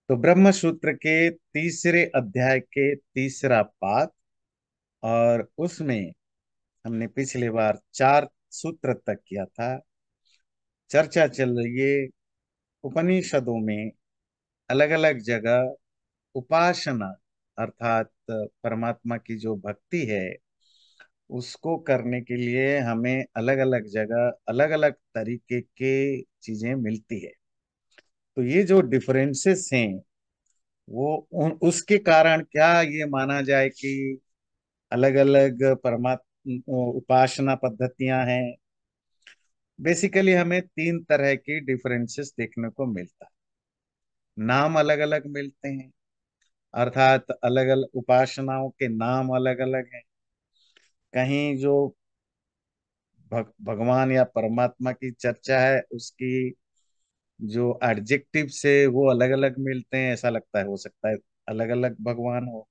तो ब्रह्म सूत्र के तीसरे अध्याय के तीसरा पाद, और उसमें हमने पिछली बार 4 सूत्र तक किया था। चर्चा चल रही है उपनिषदों में अलग अलग जगह उपासना अर्थात परमात्मा की जो भक्ति है उसको करने के लिए हमें अलग अलग जगह अलग अलग तरीके के चीजें मिलती है। तो ये जो डिफरेंसेस हैं उसके कारण क्या ये माना जाए कि अलग अलग परमात्मा उपासना पद्धतियां हैं। बेसिकली हमें 3 तरह की डिफरेंसेस देखने को मिलता है। नाम अलग अलग मिलते हैं, अर्थात अलग अलग उपासनाओं के नाम अलग अलग हैं। कहीं जो भगवान या परमात्मा की चर्चा है उसकी जो एडजेक्टिव से वो अलग अलग मिलते हैं, ऐसा लगता है हो सकता है अलग अलग भगवान हो।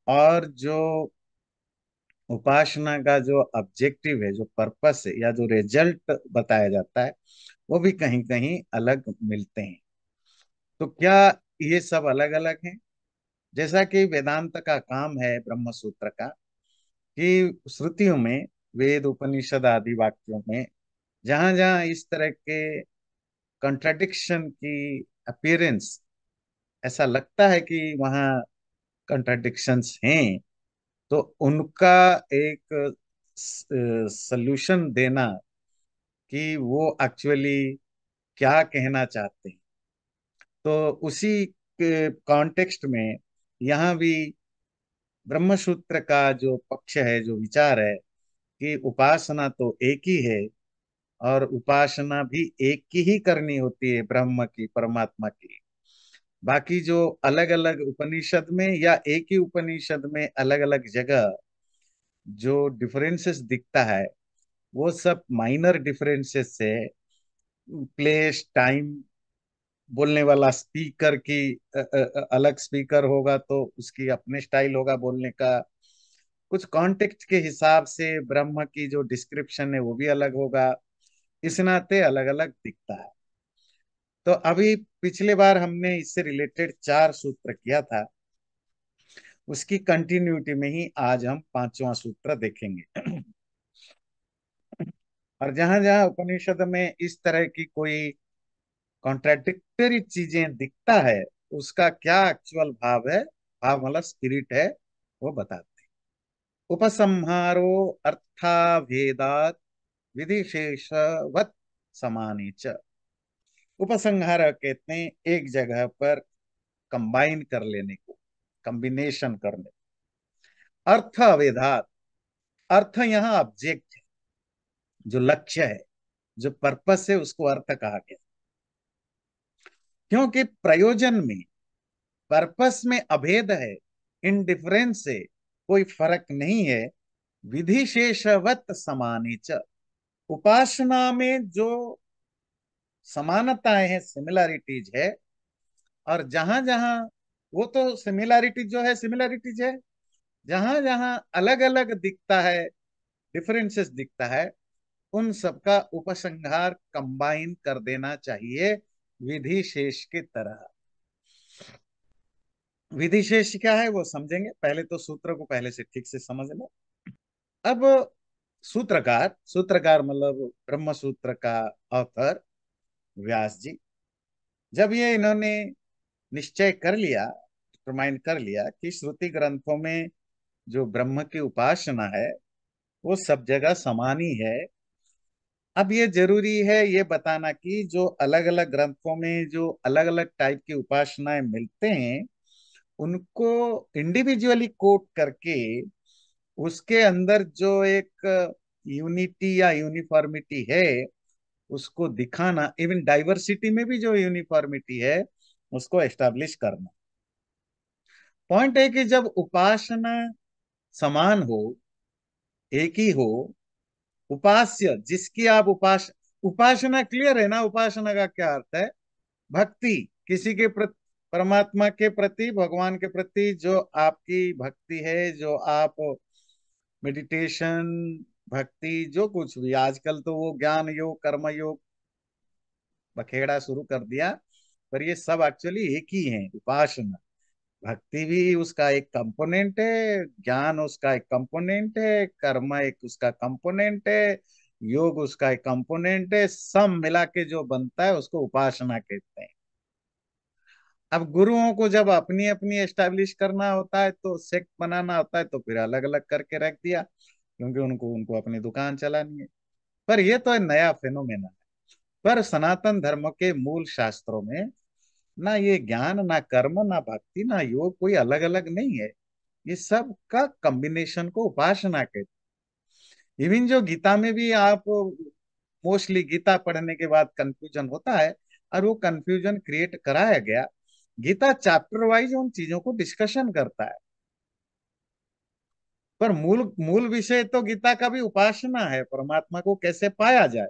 और जो उपासना का जो ऑब्जेक्टिव है, जो पर्पस है या जो रिजल्ट बताया जाता है, वो भी कहीं कहीं अलग मिलते हैं। तो क्या ये सब अलग अलग हैं? जैसा कि वेदांत का काम है ब्रह्म सूत्र का, कि श्रुतियों में, वेद उपनिषद आदि वाक्यों में जहां जहां इस तरह के कंट्राडिक्शन की अपीयरेंस, ऐसा लगता है कि वहां कंट्राडिक्शंस हैं, तो उनका एक सल्यूशन देना कि वो एक्चुअली क्या कहना चाहते हैं। तो उसी के कॉन्टेक्स्ट में यहाँ भी ब्रह्मसूत्र का जो पक्ष है, जो विचार है कि उपासना तो एक ही है, और उपासना भी एक की ही करनी होती है, ब्रह्म की, परमात्मा की। बाकी जो अलग अलग उपनिषद में या एक ही उपनिषद में अलग अलग जगह जो डिफरेंसेस दिखता है, वो सब माइनर डिफरेंसेस है। प्लेस, टाइम, बोलने वाला स्पीकर की अलग स्पीकर होगा तो उसकी अपने स्टाइल होगा बोलने का। कुछ कॉन्टेक्स्ट के हिसाब से ब्रह्म की जो डिस्क्रिप्शन है वो भी अलग होगा। इस नाते अलग अलग दिखता है। तो अभी पिछले बार हमने इससे रिलेटेड 4 सूत्र किया था, उसकी कंटिन्यूटी में ही आज हम 5वां सूत्र देखेंगे। और जहां जहां उपनिषद में इस तरह की कोई कॉन्ट्राडिक्टरी चीजें दिखता है, उसका क्या एक्चुअल भाव है, भाव मतलब स्पिरिट है, वो बताते हैं। उपसंहारो अर्थाभेदात विधिशेषवत समाने च। उपसंहार कहते हैं एक जगह पर कंबाइन कर लेने को, कॉम्बिनेशन करने। अर्थ अभेदात, अर्थ यहाँ ऑब्जेक्ट है, जो लक्ष्य है, जो पर्पस है, उसको अर्थ कहा गया। क्योंकि प्रयोजन में, पर्पस में अभेद है, इनडिफरेंस से कोई फर्क नहीं है। विधिशेषवत समाने च, उपासना में जो समानताएं हैं, सिमिलैरिटीज है, और जहां जहां, वो तो सिमिलैरिटीज जो है सिमिलैरिटीज है, जहां जहां अलग अलग दिखता है, डिफरेंसेस दिखता है, उन सबका उपसंहार कंबाइन कर देना चाहिए विधि शेष की तरह। विधि शेष क्या है वो समझेंगे, पहले तो सूत्र को पहले से ठीक से समझ लो। अब सूत्रकार, सूत्रकार मतलब ब्रह्म सूत्र का ऑथर व्यास जी, जब ये इन्होंने निश्चय कर लिया, डिटरमाइन कर लिया कि श्रुति ग्रंथों में जो ब्रह्म की उपासना है वो सब जगह समान ही है। अब ये जरूरी है ये बताना कि जो अलग अलग ग्रंथों में जो अलग अलग टाइप की उपासनाएं मिलते हैं, उनको इंडिविजुअली कोट करके उसके अंदर जो एक यूनिटी या यूनिफॉर्मिटी है उसको दिखाना, इवन डाइवर्सिटी में भी जो यूनिफॉर्मिटी है उसको एस्टेब्लिश करना। पॉइंट है कि जब उपासना समान हो, एक ही हो, उपास्य जिसकी आप उपासना क्लियर है ना, उपासना का क्या अर्थ है? भक्ति, किसी के प्रति, परमात्मा के प्रति, भगवान के प्रति जो आपकी भक्ति है, जो आप मेडिटेशन, भक्ति, जो कुछ भी, आजकल तो वो ज्ञान योग, कर्म योग बखेड़ा शुरू कर दिया। पर ये सब एक्चुअली एक ही है, उपासना। भक्ति भी उसका एक कंपोनेंट है, ज्ञान उसका एक कंपोनेंट है, कर्म एक उसका कंपोनेंट है, योग उसका एक कंपोनेंट है, सब मिला के जो बनता है उसको उपासना कहते हैं। अब गुरुओं को जब अपनी अपनी एस्टेब्लिश करना होता है, तो सेक्ट बनाना होता है, तो फिर अलग अलग करके रख दिया, क्योंकि उनको उनको अपनी दुकान चलानी है। पर ये तो एक नया फिनोमेना है। पर सनातन धर्म के मूल शास्त्रों में ना ये ज्ञान, ना कर्म, ना भक्ति, ना योग कोई अलग अलग नहीं है। ये सब का कॉम्बिनेशन को उपासना कहते हैं। इवन जो गीता में भी आप मोस्टली गीता पढ़ने के बाद कंफ्यूजन होता है, और वो कंफ्यूजन क्रिएट कराया गया। गीता चैप्टर वाइज उन चीजों को डिस्कशन करता है, पर मूल मूल विषय तो गीता का भी उपासना है। परमात्मा को कैसे पाया जाए,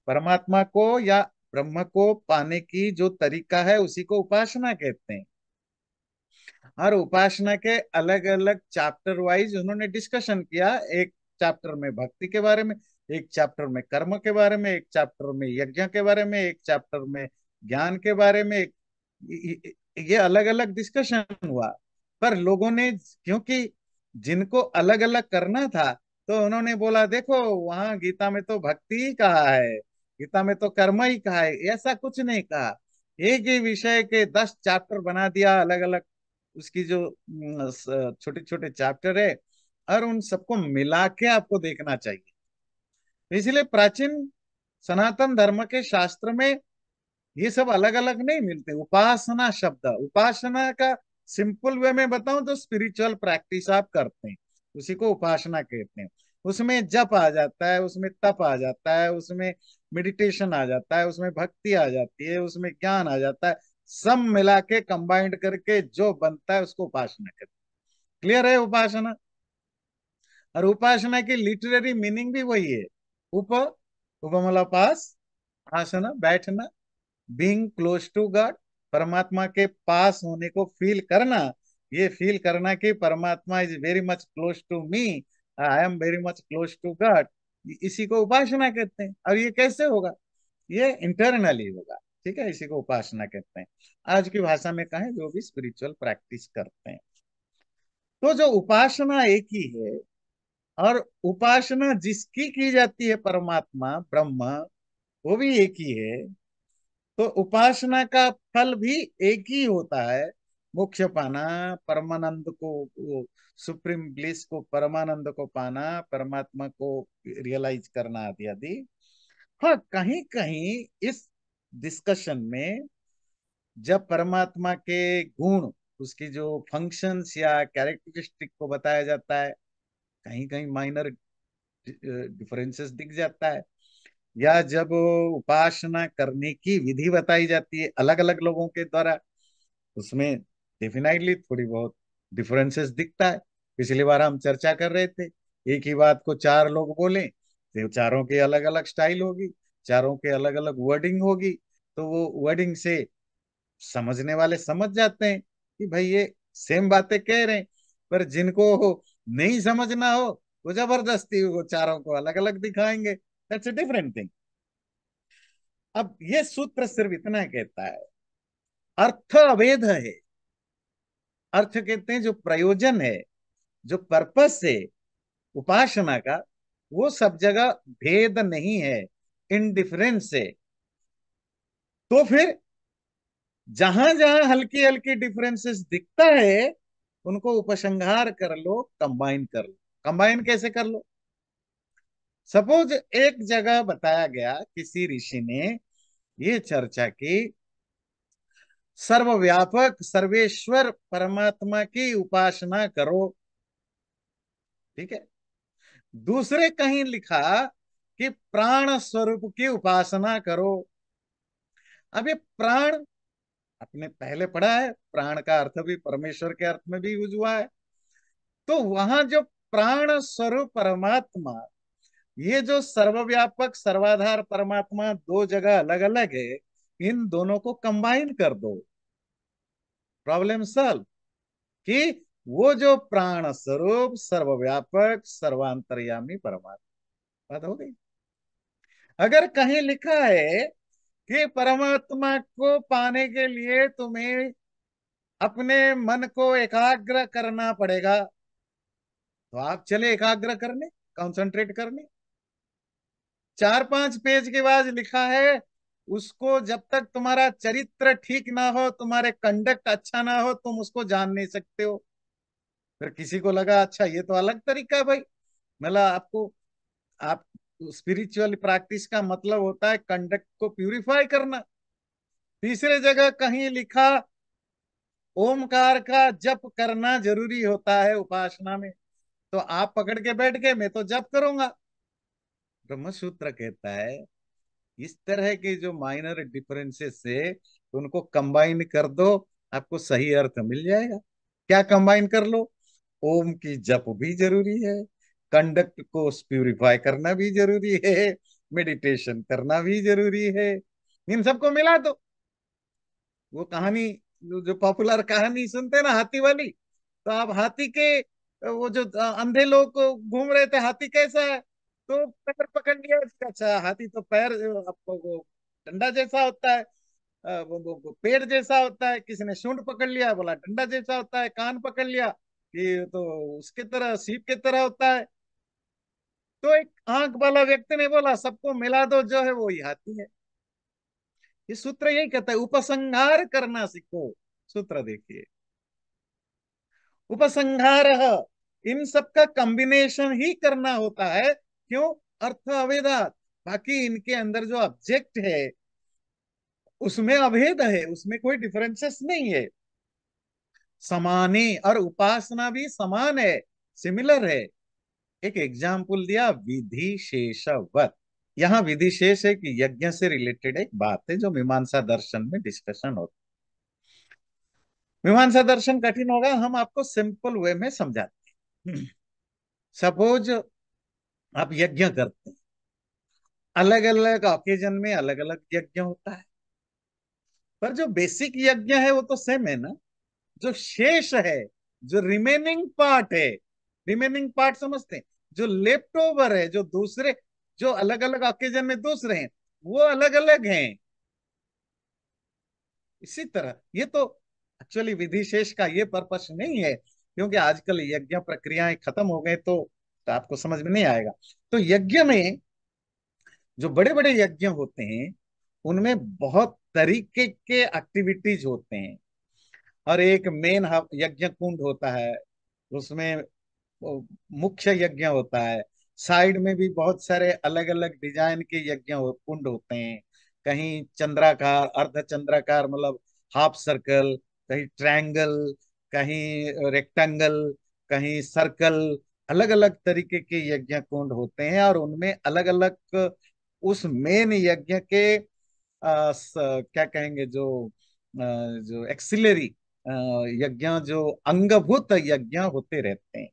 परमात्मा को या ब्रह्म को पाने की जो तरीका है उसी को उपासना कहते हैं। और उपासना के अलग अलग चैप्टर वाइज उन्होंने डिस्कशन किया। एक चैप्टर में भक्ति के बारे में, एक चैप्टर में कर्म के बारे में, एक चैप्टर में यज्ञ के बारे में, एक चैप्टर में ज्ञान के बारे में। ये अलग अलग डिस्कशन हुआ। पर लोगों ने, क्योंकि जिनको अलग अलग करना था, तो उन्होंने बोला देखो वहां गीता में तो भक्ति ही कहा है, गीता में तो कर्म ही कहा है, ऐसा कुछ नहीं कहा। एक ही विषय के 10 चैप्टर बना दिया अलग अलग, उसकी जो छोटे छोटे चैप्टर है, और उन सबको मिला के आपको देखना चाहिए। इसलिए प्राचीन सनातन धर्म के शास्त्र में ये सब अलग अलग नहीं मिलते। उपासना शब्द, उपासना का सिंपल वे में बताऊं तो स्पिरिचुअल प्रैक्टिस आप करते हैं, उसी को उपासना कहते हैं। उसमें जप आ जाता है, उसमें तप आ जाता है, उसमें मेडिटेशन आ जाता है, उसमें भक्ति आ जाती है, उसमें ज्ञान आ जाता है। सब मिला के कंबाइंड करके जो बनता है उसको उपासना कहते हैं। क्लियर है उपासना? और उपासना की लिटरेरी मीनिंग भी वही है। उप, उपमला पास, आसना बैठना, बीइंग क्लोज टू गॉड, परमात्मा के पास होने को फील करना। ये फील करना कि परमात्मा is very much close to me, I am very much close to God, इसी को उपासना कहते हैं। और ये कैसे होगा? ये इंटरनली होगा। ठीक है, इसी को उपासना कहते हैं। आज की भाषा में कहें, जो भी स्पिरिचुअल प्रैक्टिस करते हैं। तो जो उपासना एक ही है, और उपासना जिसकी की जाती है परमात्मा ब्रह्म, वो भी एक ही है। तो उपासना का फल भी एक ही होता है, मोक्ष पाना, परमानंद को, सुप्रीम ब्लिस को, परमानंद को पाना, परमात्मा को रियलाइज करना आदि आदि। हाँ, कहीं कहीं इस डिस्कशन में जब परमात्मा के गुण, उसकी जो फंक्शंस या कैरेक्टरिस्टिक को बताया जाता है, कहीं कहीं माइनर डिफरेंसेस दिख जाता है। या जब उपासना करने की विधि बताई जाती है अलग अलग लोगों के द्वारा, उसमें डेफिनेटली थोड़ी बहुत डिफरेंसेस दिखता है। पिछली बार हम चर्चा कर रहे थे, एक ही बात को 4 लोग बोले तो चारों की अलग अलग स्टाइल होगी, चारों के अलग अलग वर्डिंग होगी। तो वो वर्डिंग से समझने वाले समझ जाते हैं कि भाई ये सेम बातें कह रहे हैं। पर जिनको नहीं समझना हो, वो जबरदस्ती वो चारों को अलग अलग दिखाएंगे। That's a different thing. अब ये सूत्र सिर्फ इतना कहता है, अर्थ अभेद है। अर्थ कहते हैं जो प्रयोजन है, जो पर्पस है उपासना का, वो सब जगह भेद नहीं है, इनडिफरेंस है। तो फिर जहां जहां हल्की हल्की डिफरेंसेस दिखता है, उनको उपसंहार कर लो, कंबाइन कर लो। कंबाइन कैसे कर लो? सपोज एक जगह बताया गया, किसी ऋषि ने ये चर्चा की, सर्वव्यापक सर्वेश्वर परमात्मा की उपासना करो। ठीक है। दूसरे कहीं लिखा कि प्राण स्वरूप की उपासना करो। अब ये प्राण, आपने पहले पढ़ा है, प्राण का अर्थ भी परमेश्वर के अर्थ में भी यूज हुआ है। तो वहां जो प्राण स्वरूप परमात्मा, ये जो सर्वव्यापक सर्वाधार परमात्मा दो जगह अलग अलग है, इन दोनों को कंबाइन कर दो, प्रॉब्लम सॉल्व। कि वो जो प्राण स्वरूप सर्वव्यापक सर्वांतर्यामी परमात्मा, बात हो गई। अगर कहीं लिखा है कि परमात्मा को पाने के लिए तुम्हें अपने मन को एकाग्र करना पड़ेगा। तो आप चले एकाग्र करने, कंसंट्रेट करने। 4-5 पेज के बाद लिखा है, उसको जब तक तुम्हारा चरित्र ठीक ना हो, तुम्हारे कंडक्ट अच्छा ना हो, तुम उसको जान नहीं सकते हो। फिर किसी को लगा अच्छा ये तो अलग तरीका है भाई, मतलब आपको, आप स्पिरिचुअल प्रैक्टिस का मतलब होता है कंडक्ट को प्यूरिफाई करना। तीसरे जगह कहीं लिखा ओमकार का जप करना जरूरी होता है उपासना में। तो आप पकड़ के बैठ गए, मैं तो जप करूंगा। ब्रह्म सूत्र कहता है इस तरह के जो माइनर डिफरेंसेस है उनको कंबाइन कर दो, आपको सही अर्थ मिल जाएगा। क्या कंबाइन कर लो? ओम की जप भी जरूरी है, कंडक्ट को प्यूरिफाई करना भी जरूरी है, मेडिटेशन करना भी जरूरी है। इन सबको मिला दो। वो कहानी, जो पॉपुलर कहानी सुनते हैं ना हाथी वाली, तो आप हाथी के, वो जो अंधे लोग घूम रहे थे, हाथी कैसा है, तो पैर पकड़ लिया उसका। अच्छा हाथी तो पैर, आपको वो डंडा जैसा होता है, वो पेड़ जैसा होता है। किसी ने सूंड पकड़ लिया, बोला डंडा जैसा होता है। कान पकड़ लिया कि तो उसके तरह, सीप के तरह होता है। तो एक आंख वाला व्यक्ति ने बोला सबको मिला दो, जो है वो ही हाथी है। ये सूत्र यही कहता है, उपसंहार करना सीखो। सूत्र देखिए, उपसंहार, इन सब का कॉम्बिनेशन ही करना होता है। क्यों? अर्थ अभेदात। बाकी इनके अंदर जो ऑब्जेक्ट है उसमें अभेद है, उसमें कोई डिफरेंसेस नहीं है। समाने, और उपासना भी समान है, सिमिलर है। एक एग्जाम्पल दिया विधि शेषवत। यहाँ विधि शेष है कि यज्ञ से रिलेटेड एक बात है जो मीमांसा दर्शन में डिस्कशन होता है। मीमांसा दर्शन कठिन होगा, हम आपको सिंपल वे में समझाते हैं। सपोज आप यज्ञ करते हैं, अलग अलग ऑकेजन में अलग अलग यज्ञ होता है, पर जो बेसिक यज्ञ है वो तो सेम है ना। जो शेष है, जो रिमेनिंग पार्ट है, रिमेनिंग पार्ट समझते हैं, जो लेफ्ट ओवर है, जो दूसरे, जो अलग अलग ऑकेजन में दूसरे हैं, वो अलग अलग हैं। इसी तरह ये तो एक्चुअली विधि शेष का ये पर्पस नहीं है, क्योंकि आजकल यज्ञ प्रक्रियाएं खत्म हो गए, तो आपको समझ में नहीं आएगा। तो यज्ञ में जो बड़े बड़े यज्ञ होते हैं उनमें बहुत तरीके के एक्टिविटीज होते हैं। और एक मेन यज्ञ कुंड होता है, उसमें वो मुख्य यज्ञ होता है। साइड में भी बहुत सारे अलग अलग डिजाइन के कुंड होते हैं। कहीं चंद्राकार, अर्ध चंद्राकार, मतलब हाफ सर्कल, कहीं ट्रायंगल, कहीं रेक्टेंगल, कहीं सर्कल। अलग अलग तरीके के यज्ञ कुंड होते हैं, और उनमें अलग अलग उस मेन यज्ञ के क्या कहेंगे, जो एक्सिलरी यज्ञ, जो अंगभूत यज्ञ होते रहते हैं।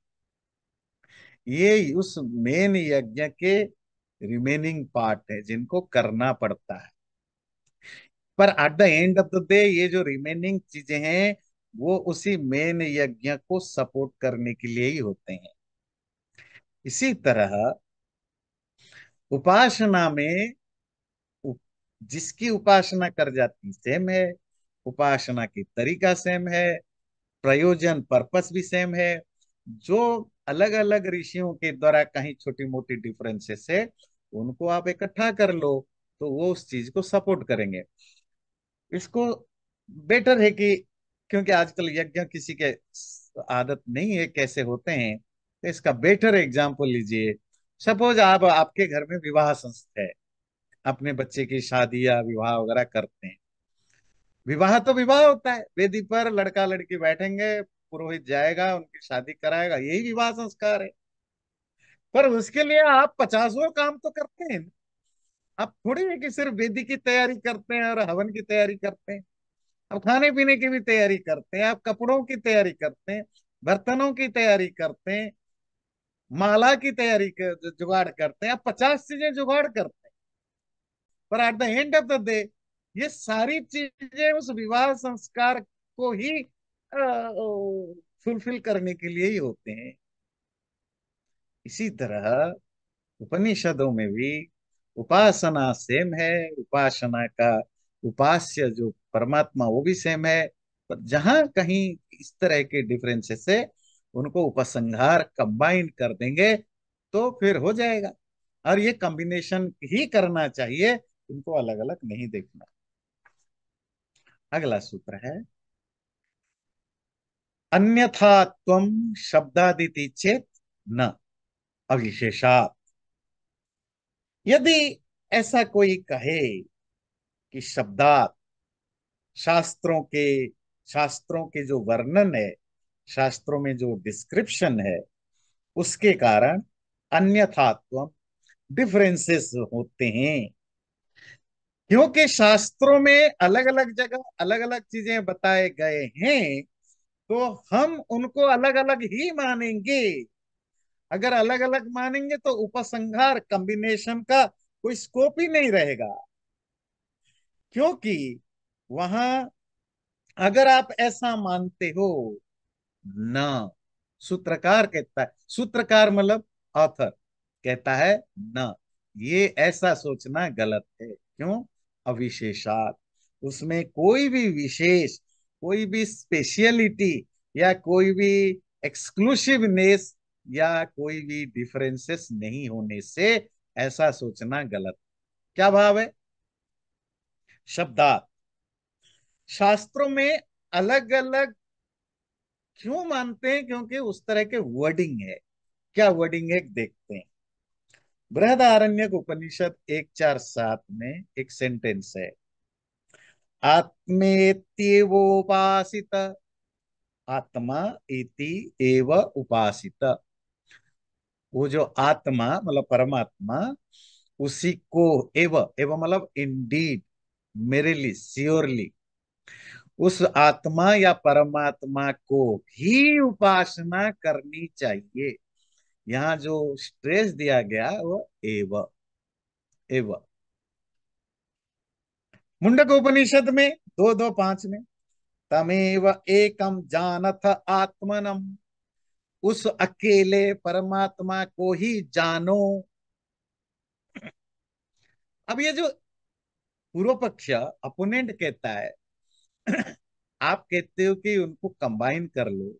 ये उस मेन यज्ञ के रिमेनिंग पार्ट है जिनको करना पड़ता है। पर at the end of the day ये जो रिमेनिंग चीजें हैं वो उसी मेन यज्ञ को सपोर्ट करने के लिए ही होते हैं। इसी तरह उपासना में उ- जिसकी उपासना कर जाती सेम है, उपासना की तरीका सेम है, प्रयोजन पर्पस भी सेम है। जो अलग अलग ऋषियों के द्वारा कहीं छोटी मोटी डिफरेंसेस है उनको आप इकट्ठा कर लो, तो वो उस चीज को सपोर्ट करेंगे। इसको बेटर है कि, क्योंकि आजकल यज्ञ किसी के आदत नहीं है कैसे होते हैं, तो इसका बेटर एग्जाम्पल लीजिए। सपोज आप, आपके घर में विवाह संस्था है, अपने बच्चे की शादी या विवाह वगैरह करते हैं। विवाह तो विवाह होता है, वेदी पर लड़का लड़की बैठेंगे, पुरोहित जाएगा, उनकी शादी कराएगा, यही विवाह संस्कार है। पर उसके लिए आप पचासों काम तो करते हैं। आप थोड़ी है कि सिर्फ वेदी की तैयारी करते हैं और हवन की तैयारी करते हैं। आप खाने पीने की भी तैयारी करते हैं, आप कपड़ों की तैयारी करते हैं, बर्तनों की तैयारी करते हैं, माला की तैयारी जुगाड़ करते हैं, आप 50 चीजें जुगाड़ करते हैं। पर at the end of the day ये सारी चीजें उस विवाह संस्कार को ही फुलफिल करने के लिए ही होते हैं। इसी तरह उपनिषदों में भी उपासना सेम है, उपासना का उपास्य जो परमात्मा वो भी सेम है। पर जहां कहीं इस तरह के डिफरेंसेस है, उनको उपसंहार कंबाइन कर देंगे तो फिर हो जाएगा। और ये कॉम्बिनेशन ही करना चाहिए, इनको अलग अलग नहीं देखना। अगला सूत्र है, अन्यथा त्वम शब्दादिति चेत न अविशेषात। यदि ऐसा कोई कहे कि शब्दात, शास्त्रों के शास्त्रों के जो वर्णन है, शास्त्रों में जो डिस्क्रिप्शन है, उसके कारण अन्यथात्व, डिफरेंसेस होते हैं। क्योंकि शास्त्रों में अलग अलग जगह अलग अलग चीजें बताए गए हैं, तो हम उनको अलग अलग ही मानेंगे। अगर अलग अलग मानेंगे तो उपसंहार कॉम्बिनेशन का कोई स्कोप ही नहीं रहेगा। क्योंकि वहां अगर आप ऐसा मानते हो, ना, सूत्रकार कहता है, सूत्रकार मतलब ऑथर कहता है ना, ये ऐसा सोचना गलत है। क्यों? अविशेषात, उसमें कोई भी विशेष, कोई भी स्पेशलिटी, या कोई भी एक्सक्लूसिवनेस, या कोई भी डिफरेंसेस नहीं होने से ऐसा सोचना गलत। क्या भाव है? शब्दात, शास्त्रों में अलग अलग क्यों मानते हैं? क्योंकि उस तरह के वर्डिंग है। क्या वर्डिंग है देखते हैं। बृहदारण्यक उपनिषद 147 में एक सेंटेंस है, आत्मेत्येवोपासित, आत्मा इति एव उपासित। वो जो आत्मा मतलब परमात्मा, उसी को, एव एव मतलब इंडीड, मेरेली, श्योरली, उस आत्मा या परमात्मा को ही उपासना करनी चाहिए। यहाँ जो स्ट्रेस दिया गया वो एव, एव। मुंडक उपनिषद में 2:2-5 में, तमेव एकम जानथ आत्मनम, उस अकेले परमात्मा को ही जानो। अब ये जो पूर्व पक्ष, अपोनेंट कहता है, आप कहते हो कि उनको कंबाइन कर लो।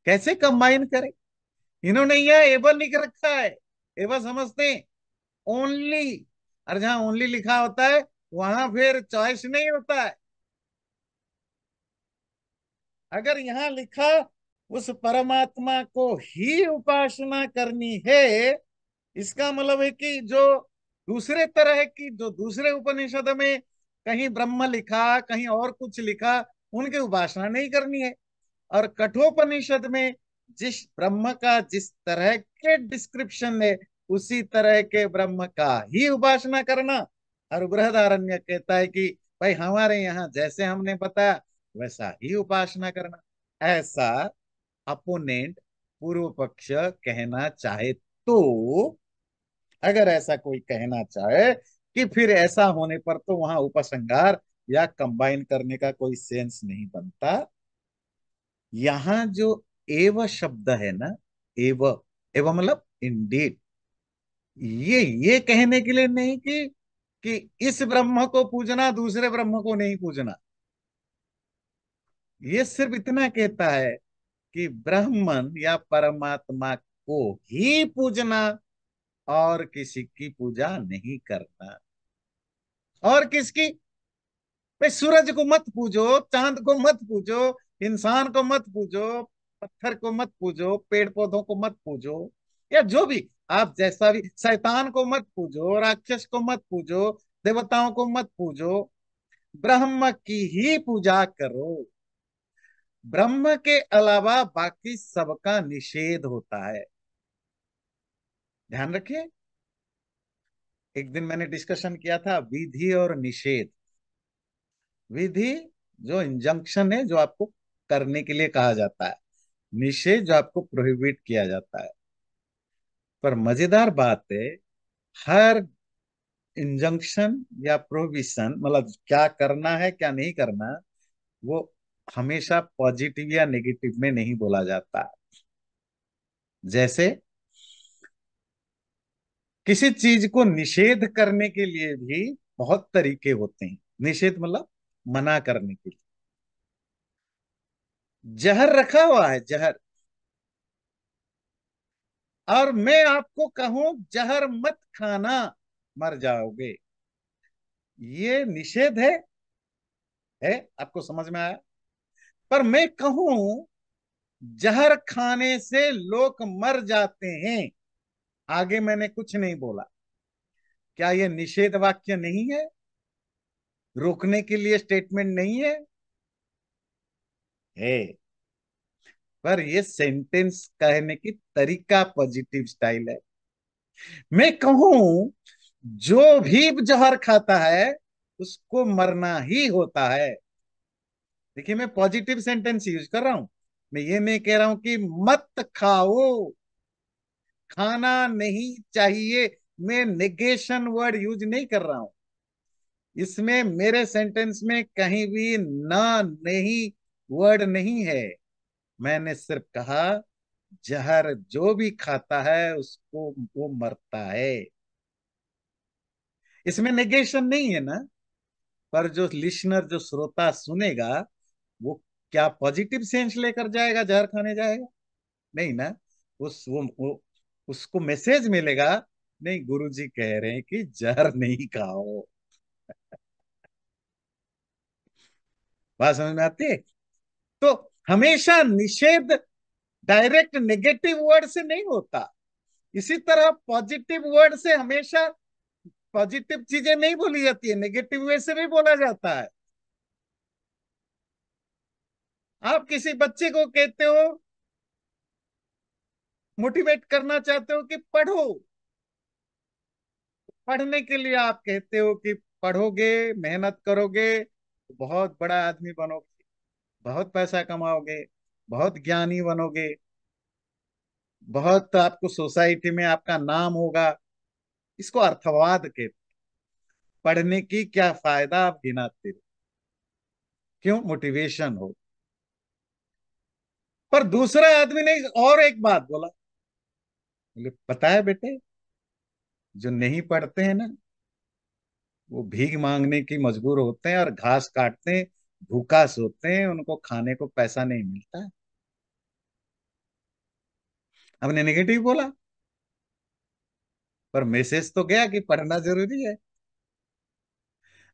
कैसे कंबाइन करें? इन्होंने यह एवं लिख रखा है, एवं समझते हैं ओनली। और जहां ओनली लिखा होता है वहां फिर चॉइस नहीं होता है। अगर यहाँ लिखा उस परमात्मा को ही उपासना करनी है, इसका मतलब है कि जो दूसरे तरह की, जो दूसरे उपनिषद में कहीं ब्रह्म लिखा, कहीं और कुछ लिखा, उनकी उपासना नहीं करनी है। और कठोपनिषद में जिस ब्रह्म का जिस तरह के डिस्क्रिप्शन है, उसी तरह के ब्रह्म का ही उपासना करना। और बृहदारण्य कहता है कि भाई हमारे यहाँ जैसे हमने बताया वैसा ही उपासना करना। ऐसा अपोनेंट, पूर्व पक्ष कहना चाहे तो, अगर ऐसा कोई कहना चाहे कि फिर ऐसा होने पर तो वहां उपसंहार या कंबाइन करने का कोई सेंस नहीं बनता। यहां जो एव शब्द है ना, एव, एव मतलब इंडीड, ये कहने के लिए नहीं कि इस ब्रह्म को पूजना, दूसरे ब्रह्म को नहीं पूजना। ये सिर्फ इतना कहता है कि ब्राह्मण या परमात्मा को ही पूजना, और किसी की पूजा नहीं करना। और किसकी? भाई सूरज को मत पूजो, चांद को मत पूजो, इंसान को मत पूजो, पत्थर को मत पूजो, पेड़ पौधों को मत पूजो, या जो भी आप जैसा भी, शैतान को मत पूजो, राक्षस को मत पूजो, देवताओं को मत पूजो, ब्रह्म की ही पूजा करो। ब्रह्म के अलावा बाकी सबका निषेध होता है। ध्यान रखिए, एक दिन मैंने डिस्कशन किया था विधि और निषेध। विधि जो इंजंक्शन है, जो आपको करने के लिए कहा जाता है, निषेध जो आपको प्रोहिबिट किया जाता है। पर मजेदार बात है, हर इंजंक्शन या प्रोहिबिशन मतलब क्या करना है क्या नहीं करना, वो हमेशा पॉजिटिव या नेगेटिव में नहीं बोला जाता। जैसे किसी चीज को निषेध करने के लिए भी बहुत तरीके होते हैं। निषेध मतलब मना करने के लिए। जहर रखा हुआ है, जहर, और मैं आपको कहूं जहर मत खाना, मर जाओगे, ये निषेध है? आपको समझ में आया? पर मैं कहूं जहर खाने से लोग मर जाते हैं, आगे मैंने कुछ नहीं बोला, क्या ये निषेध वाक्य नहीं है? रोकने के लिए स्टेटमेंट नहीं है? है। पर ये सेंटेंस कहने की तरीका पॉजिटिव स्टाइल है। मैं कहूं जो भी जहर खाता है उसको मरना ही होता है। देखिए, मैं पॉजिटिव सेंटेंस यूज कर रहा हूं। मैं ये नहीं कह रहा हूं कि मत खाओ, खाना नहीं चाहिए। मैं नेगेशन वर्ड यूज नहीं कर रहा हूं इसमें। मेरे सेंटेंस में कहीं भी ना, नहीं वर्ड नहीं है। मैंने सिर्फ कहा जहर जो भी खाता है उसको वो मरता है। इसमें नेगेशन नहीं है ना? पर जो लिसनर, जो श्रोता सुनेगा, वो क्या पॉजिटिव सेंस लेकर जाएगा, जहर खाने जाएगा? नहीं ना। वो उसको मैसेज मिलेगा, नहीं गुरुजी कह रहे हैं कि जहर नहीं खाओ। बात समझ में आती है? तो हमेशा निषेध डायरेक्ट नेगेटिव वर्ड से नहीं होता। इसी तरह पॉजिटिव वर्ड से हमेशा पॉजिटिव चीजें नहीं बोली जाती है, नेगेटिव वे से भी बोला जाता है। आप किसी बच्चे को कहते हो, मोटिवेट करना चाहते हो कि पढ़ो, पढ़ने के लिए आप कहते हो कि पढ़ोगे, मेहनत करोगे तो बहुत बड़ा आदमी बनोगे, बहुत पैसा कमाओगे, बहुत ज्ञानी बनोगे, बहुत आपको सोसाइटी में आपका नाम होगा। इसको अर्थवाद के, पढ़ने की क्या फायदा आप गिनाते हो? क्यों? मोटिवेशन हो। पर दूसरा आदमी ने और एक बात बोला, बोले पता है बेटे, जो नहीं पढ़ते हैं ना, वो भीख मांगने की मजबूर होते हैं और घास काटते हैं, भूखा सोते हैं, उनको खाने को पैसा नहीं मिलता। हमने नेगेटिव बोला, पर मैसेज तो गया कि पढ़ना जरूरी है।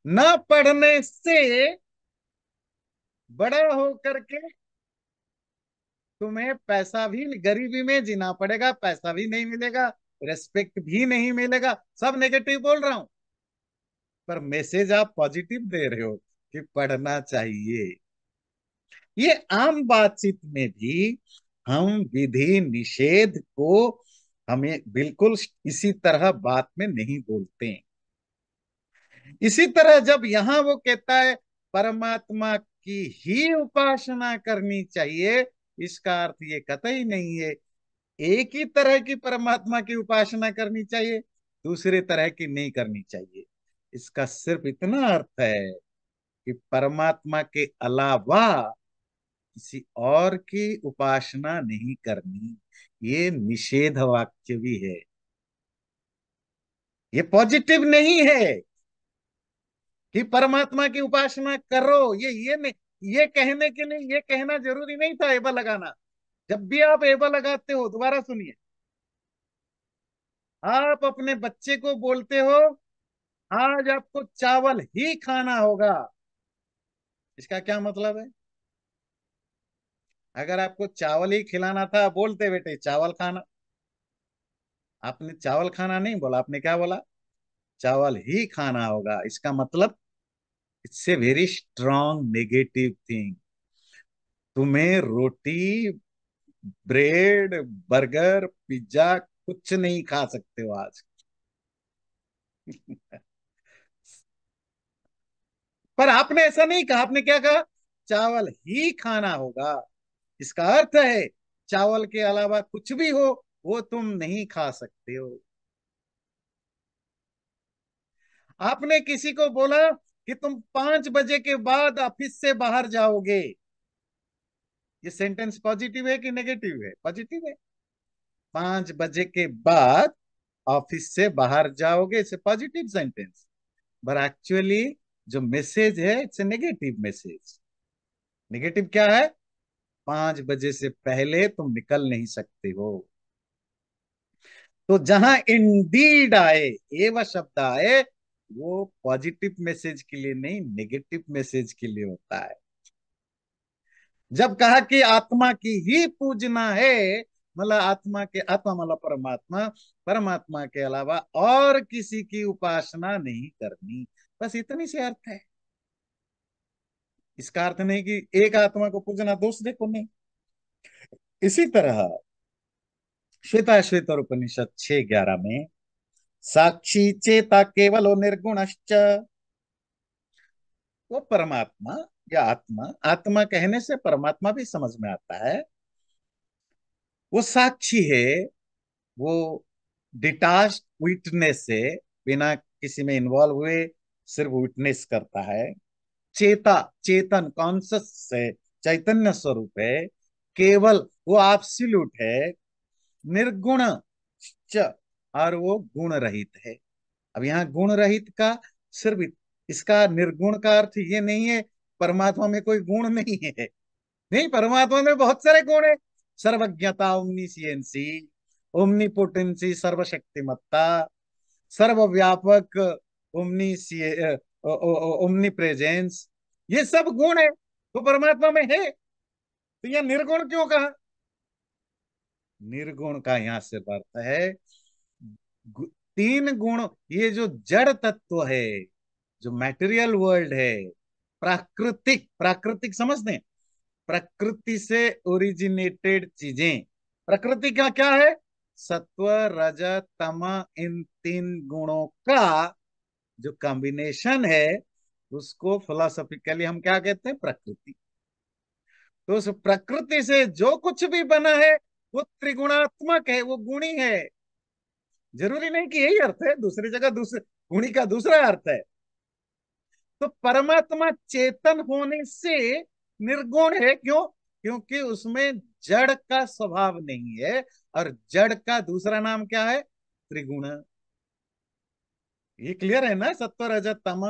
ना पढ़ने से बड़ा होकर के तुम्हें पैसा भी, गरीबी में जीना पड़ेगा, पैसा भी नहीं मिलेगा, रेस्पेक्ट भी नहीं मिलेगा। सब नेगेटिव बोल रहा हूं, पर मैसेज आप पॉजिटिव दे रहे हो कि पढ़ना चाहिए। ये आम बातचीत में भी हम विधि निषेध को हमें बिल्कुल इसी तरह बात में नहीं बोलते हैं। इसी तरह जब यहां वो कहता है परमात्मा की ही उपासना करनी चाहिए, इसका अर्थ ये कतई नहीं है एक ही तरह की परमात्मा की उपासना करनी चाहिए, दूसरे तरह की नहीं करनी चाहिए। इसका सिर्फ इतना अर्थ है कि परमात्मा के अलावा किसी और की उपासना नहीं करनी। ये निषेध वाक्य भी है, ये पॉजिटिव नहीं है कि परमात्मा की उपासना करो। ये नहीं, ये कहने के लिए ये कहना जरूरी नहीं था एबा लगाना। जब भी आप एबा लगाते हो, दोबारा सुनिए, आप अपने बच्चे को बोलते हो आज आपको चावल ही खाना होगा, इसका क्या मतलब है? अगर आपको चावल ही खिलाना था, बोलते बेटे चावल खाना। आपने चावल खाना नहीं बोला, आपने क्या बोला? चावल ही खाना होगा। इसका मतलब it's a very strong negative thing. तुम्हें रोटी, ब्रेड, बर्गर, पिज्जा कुछ नहीं खा सकते हो आज। पर आपने ऐसा नहीं कहा, आपने क्या कहा? चावल ही खाना होगा। इसका अर्थ है चावल के अलावा कुछ भी हो वो तुम नहीं खा सकते हो। आपने किसी को बोला कि तुम 5 बजे के बाद ऑफिस से बाहर जाओगे, ये सेंटेंस पॉजिटिव है कि नेगेटिव है? पॉजिटिव है। 5 बजे के बाद ऑफिस से बाहर जाओगे, इट्स ए पॉजिटिव सेंटेंस। पर एक्चुअली जो मैसेज है it's a negative message. Negative क्या है? 5 बजे से पहले तुम निकल नहीं सकते हो। तो जहां इंडीड आए, एव शब्द आए, वो पॉजिटिव मैसेज के लिए नहीं, नेगेटिव मैसेज के लिए होता है। जब कहा कि आत्मा की ही पूजना है, मतलब आत्मा के, आत्मा मतलब परमात्मा, परमात्मा के अलावा और किसी की उपासना नहीं करनी, बस इतनी सी अर्थ है। इसका अर्थ नहीं कि एक आत्मा को पूजना दूसरे को नहीं। इसी तरह श्वेताश्वेतर उपनिषद 6:11 में, साक्षी चेता केवलो निर्गुणश्च, वो परमात्मा या आत्मा, आत्मा कहने से परमात्मा भी समझ में आता है, वो साक्षी है, वो डिटाच्ड विटनेस से, बिना किसी में इन्वॉल्व हुए सिर्फ विटनेस करता है। चेता, चेतन, कॉन्सियस से, चैतन्य स्वरूप है। केवल, वो एब्सोल्यूट है। निर्गुण च, और वो गुण रहित है। अब यहाँ गुण रहित का सिर्फ, इसका निर्गुण का अर्थ ये नहीं है परमात्मा में कोई गुण नहीं है। नहीं, परमात्मा में बहुत सारे गुण है। सर्वज्ञता, ओमनीसियंसी, ओमनीपोटेंसी, सर्वशक्तिमत्ता, सर्वव्यापक, ओमनीसिए, ओमनी प्रेजेंस, ये सब गुण है तो परमात्मा में है। तो यह निर्गुण क्यों कहा? निर्गुण का यहां से अर्थ है 3 गुण। ये जो जड़ तत्व है, जो मैटेरियल वर्ल्ड है, प्राकृतिक, प्राकृतिक समझते हैं, प्रकृति से ओरिजिनेटेड चीजें। प्रकृति का क्या है? सत्व, रज, तम, इन 3 गुणों का जो कॉम्बिनेशन है, उसको फिलोसॉफिकली हम क्या कहते हैं? प्रकृति। तो उस प्रकृति से जो कुछ भी बना है वो त्रिगुणात्मक है, वो गुणी है। जरूरी नहीं कि यही अर्थ है, दूसरी जगह दूसरे गुणी का दूसरा अर्थ है। तो परमात्मा चेतन होने से निर्गुण है, क्यों? क्योंकि उसमें जड़ का स्वभाव नहीं है। और जड़ का दूसरा नाम क्या है? त्रिगुण। ये क्लियर है ना? सत्व, रजत, तम।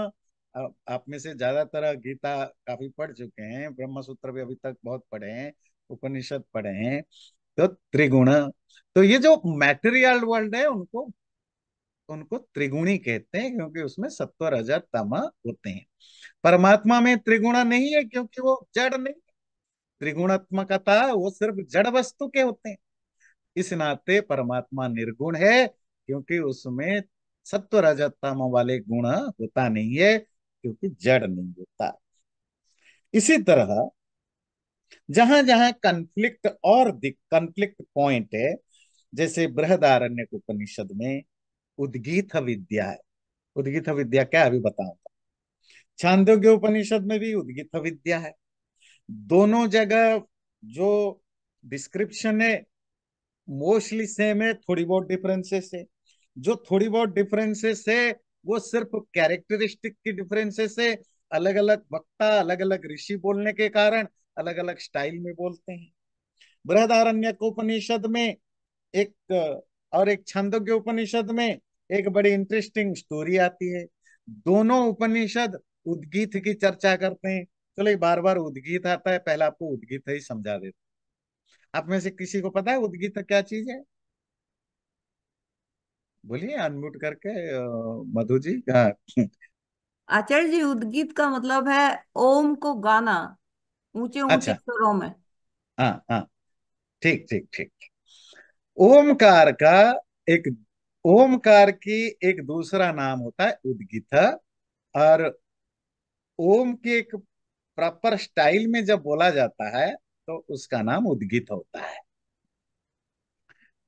आप में से ज्यादातर गीता काफी पढ़ चुके हैं, ब्रह्म सूत्र भी अभी तक बहुत पढ़े हैं, उपनिषद पढ़े हैं। तो त्रिगुण, तो ये जो मैटेरियल वर्ल्ड है उनको उनको त्रिगुणी कहते हैं, क्योंकि उसमें सत्व, रजत, तम होते हैं। परमात्मा में त्रिगुण नहीं है, क्योंकि वो जड़ नहीं। त्रिगुणात्मकता वो सिर्फ जड़ वस्तु के होते हैं। इस नाते परमात्मा निर्गुण है, क्योंकि उसमें सत्व, रजत, तम वाले गुण होता नहीं है, क्योंकि जड़ नहीं होता। इसी तरह जहां जहां कंफ्लिक्ट और कंफ्लिक्ट पॉइंट है, जैसे बृहदारण्यक उपनिषद में उद्गीत विद्या है। उद्गीत विद्या क्या है अभी बताऊंगा। छांदोग्य उपनिषद में भी उद्गीत विद्या है। दोनों जगह जो डिस्क्रिप्शन है मोस्टली सेम है, थोड़ी बहुत डिफरेंसेस है। जो थोड़ी बहुत डिफरेंसेस है वो सिर्फ कैरेक्टरिस्टिक की डिफरेंसेस है। अलग अलग वक्ता, अलग अलग ऋषि बोलने के कारण अलग अलग स्टाइल में बोलते हैं। बृहदारण्यक उपनिषद में एक, और एक छांदोग्य उपनिषद में एक बड़ी इंटरेस्टिंग स्टोरी आती है। दोनों उपनिषद उद्गीत की चर्चा करते हैं। चलो, बार बार उद्गीत आता है, पहले आपको उद्गीत ही समझा देते। आप में से किसी को पता है उद्गीत क्या चीज है? बोलिए अनम्यूट करके, मधु जी। हाँ। आचार्य जी, उद्गीत का मतलब है ओम को गाना ऊंचे ऊंचे अच्छा। स्वरों में। हाँ हाँ, ठीक ठीक ठीक। ओमकार का एक, ओमकार की एक दूसरा नाम होता है उद्गीत। और ओम के एक प्रॉपर स्टाइल में जब बोला जाता है तो उसका नाम उद्गीत होता है।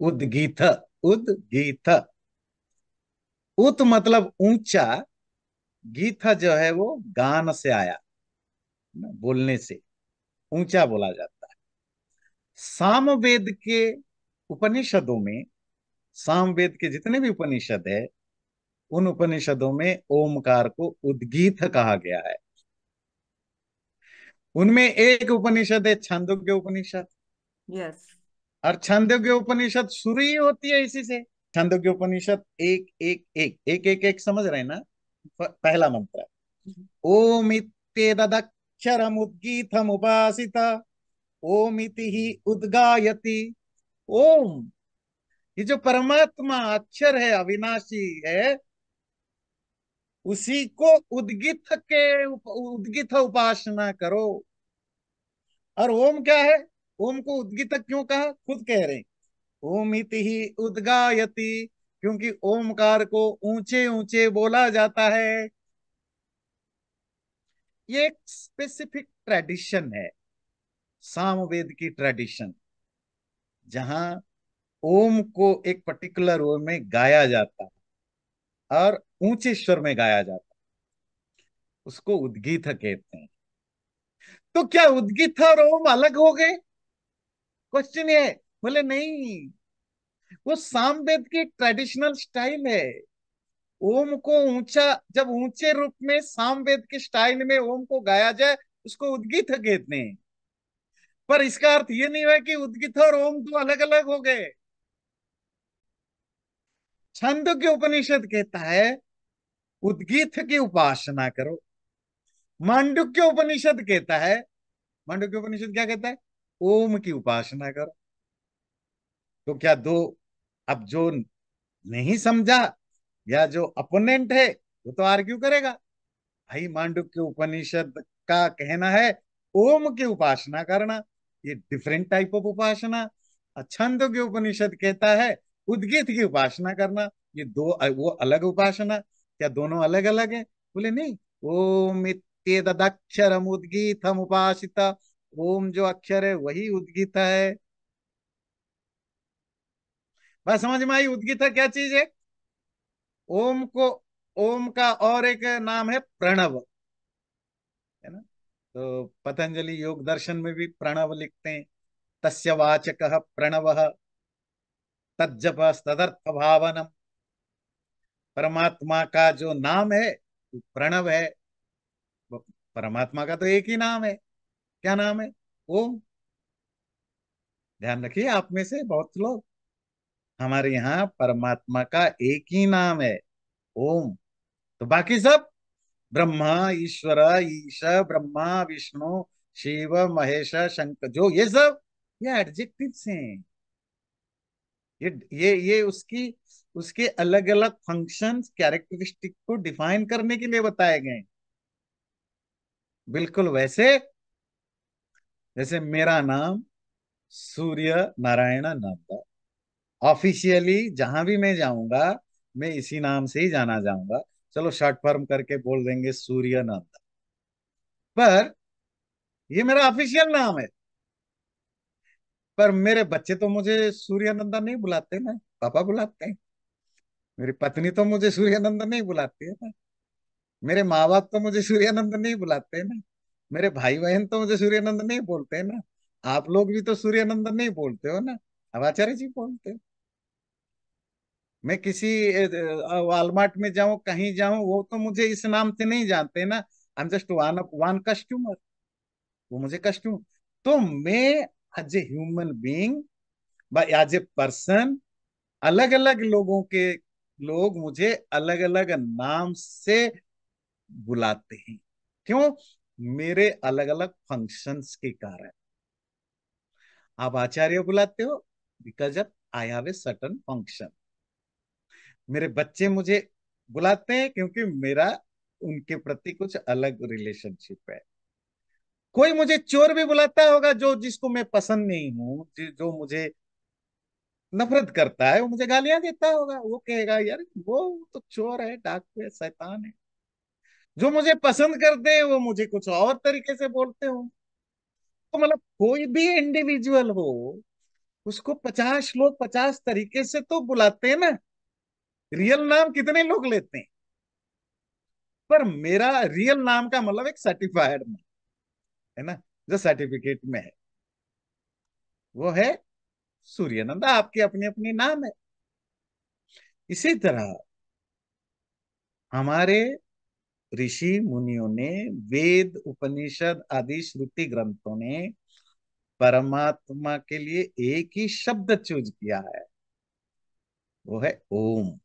उद्गीत, उद्गीत। उत मतलब ऊंचा, गीत जो है वो गान से आया, बोलने से ऊंचा बोला जाता है। सामवेद के उपनिषदों में, सामवेद के जितने भी उपनिषद है उन उपनिषदों में ओमकार को उद्गीत कहा गया है। उनमें एक उपनिषद है छांदोग्य उपनिषद। यस। और छांदोग्य उपनिषद शुरू ही होती है इसी से। छांदोग्य उपनिषद एक एक एक एक एक एक समझ रहे हैं ना। पहला मंत्र है ओम इत्येतदक्षरम उद्गीतम उपासित ओम इति ही उद्गायति। ओम, ये जो परमात्मा अक्षर है, अविनाशी है, उसी को उद्गित उपासना करो। और ओम क्या है? ओम को उद्गित क्यों कहा? खुद कह रहे हैं ओम इति ही उद्गायति, क्योंकि ओमकार को ऊंचे ऊंचे बोला जाता है। ये एक स्पेसिफिक ट्रेडिशन है, सामवेद की ट्रेडिशन, जहां ओम को एक पर्टिकुलर वे में गाया जाता है और ऊंचे स्वर में गाया जाता है, उसको उद्गीत कहते हैं। तो क्या उद्गीत और ओम अलग हो गए? क्वेश्चन ये है। बोले नहीं, वो सामवेद की ट्रेडिशनल स्टाइल है। ओम को ऊंचा, जब ऊंचे रूप में सामवेद के स्टाइल में ओम को गाया जाए, उसको उद्गीत कहते हैं। पर इसका अर्थ ये नहीं है कि उद्गीत और ओम दो अलग अलग हो गए। छांदोग्य उपनिषद कहता है उद्गीत की उपासना करो। मांडुक्य उपनिषद कहता है, मांडुक्य उपनिषद क्या कहता है? ओम की उपासना करो। तो क्या दो? अब जो नहीं समझा या जो अपोनेंट है वो तो आर्ग्यू करेगा, भाई मांडुक्य उपनिषद का कहना है ओम की उपासना करना, ये डिफरेंट टाइप ऑफ उपासना। छंदोग्य उपनिषद कहता है उद्गीत की उपासना करना, ये दो वो अलग उपासना। क्या दोनों अलग अलग है? बोले नहीं, ओम इत्येतदक्षरम उद्गीतम उपासिता, ओम जो अक्षर है वही उद्गीत है। बात समझ में आई? उद्गीत क्या चीज है? ओम को, ओम का और एक नाम है प्रणव, है ना। तो पतंजलि योग दर्शन में भी प्रणव लिखते हैं, तस्य वाचक प्रणव तज्जप तदर्थ भावनम। परमात्मा का जो नाम है वो प्रणव है। वो परमात्मा का तो एक ही नाम है। क्या नाम है? ओम। ध्यान रखिए, आप में से बहुत लोग, हमारे यहाँ परमात्मा का एक ही नाम है, ओम। तो बाकी सब ब्रह्मा, ईश्वर, ईश, ब्रह्मा, विष्णु, शिव, महेश, शंकर, जो ये सब, ये एडजेक्टिव्स हैं। ये उसकी, उसके अलग अलग फंक्शंस, कैरेक्टरिस्टिक को डिफाइन करने के लिए बताए गए हैं। बिल्कुल वैसे जैसे मेरा नाम सूर्य नारायण नंदा, ऑफिशियली जहां भी मैं जाऊंगा मैं इसी नाम से ही जाना जाऊंगा। चलो शॉर्ट फॉर्म करके बोल देंगे सूर्य नंदा, पर ये मेरा ऑफिशियल नाम है। पर मेरे बच्चे तो मुझे सूर्यनंदन नहीं बुलाते ना, पापा बुलाते हैं। मेरी पत्नी तो मुझे सूर्यनंदन नहीं बुलाती है ना। मेरे माँ बाप तो मुझे सूर्यनंदन नहीं बुलाते हैं ना। मेरे भाई बहन तो मुझे सूर्यनंदन नहीं बोलते हैं ना। आप लोग भी तो सूर्यनंदन नहीं बोलते हो ना, अब आचार्य जी बोलते हो। मैं किसी वॉलमार्ट में जाऊं, कहीं जाऊं, वो तो मुझे इस नाम से नहीं जानते ना। I am just one one customer, वो मुझे कस्टमर। तो मैं as a human being, as a person, अलग अलग लोगों के, लोग मुझे अलग अलग नाम से बुलाते हैं। क्यों? मेरे अलग अलग फंक्शंस के कारण। आप आचार्य बुलाते हो because of I have a certain function. मेरे बच्चे मुझे बुलाते हैं क्योंकि मेरा उनके प्रति कुछ अलग रिलेशनशिप है। कोई मुझे चोर भी बुलाता होगा, जो जिसको मैं पसंद नहीं हूं, जो मुझे नफरत करता है, वो मुझे गालियां देता होगा, वो कहेगा यार वो तो चोर है, डाकू है, शैतान है। जो मुझे पसंद करते हैं वो मुझे कुछ और तरीके से बोलते हो। तो मतलब कोई भी इंडिविजुअल हो, उसको 50 लोग 50 तरीके से तो बुलाते हैं ना। रियल नाम कितने लोग लेते हैं? पर मेरा रियल नाम का मतलब एक सर्टिफाइड नाम है ना, जो सर्टिफिकेट में है, वो है सूर्यनंदा। आपके अपने अपने नाम है। इसी तरह हमारे ऋषि मुनियों ने, वेद उपनिषद आदि श्रुति ग्रंथों ने परमात्मा के लिए एक ही शब्द चूज किया है, वो है ओम।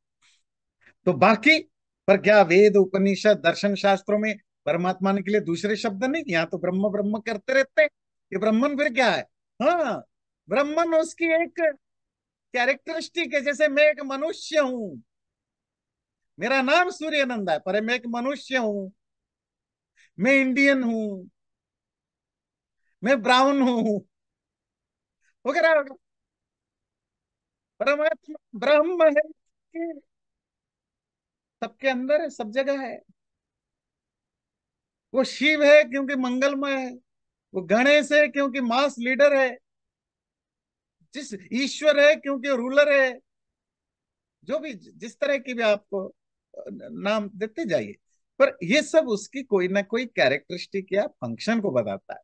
तो बाकी, पर क्या वेद उपनिषद दर्शन शास्त्रों में परमात्मा के लिए दूसरे शब्द नहीं? यहाँ तो ब्रह्म ब्रह्म करते रहते हैं। ये ब्रह्मन फिर क्या है? हाँ, ब्रह्मन उसकी एक कैरेक्टरिस्टिक है। जैसे मैं एक मनुष्य हूं, मेरा नाम सूर्य नंदा है, पर मैं एक मनुष्य हूं, मैं इंडियन हूं, मैं ब्राउन हूं, वगैरह वगैरह। परमात्मा ब्रह्म है कि सबके अंदर है, सब जगह है। वो शिव है क्योंकि मंगलमय है, वो गणेश है क्योंकि मास लीडर है, जिस ईश्वर है क्योंकि रूलर है। जो भी जिस तरह की भी आपको नाम देते जाइए, पर ये सब उसकी कोई ना कोई कैरेक्टरिस्टिक या फंक्शन को बताता है।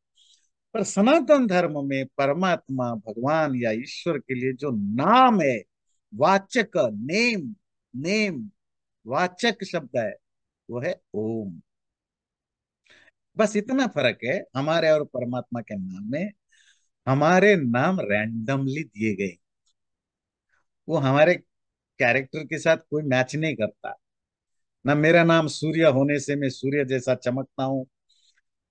पर सनातन धर्म में परमात्मा भगवान या ईश्वर के लिए जो नाम है, वाचक, नेम, नेम, वाचक शब्द है, वो है ओम। बस इतना फर्क है हमारे और परमात्मा के नाम में। हमारे नाम रैंडमली दिए गए, वो हमारे कैरेक्टर के साथ कोई मैच नहीं करता। ना मेरा नाम सूर्य होने से मैं सूर्य जैसा चमकता हूँ,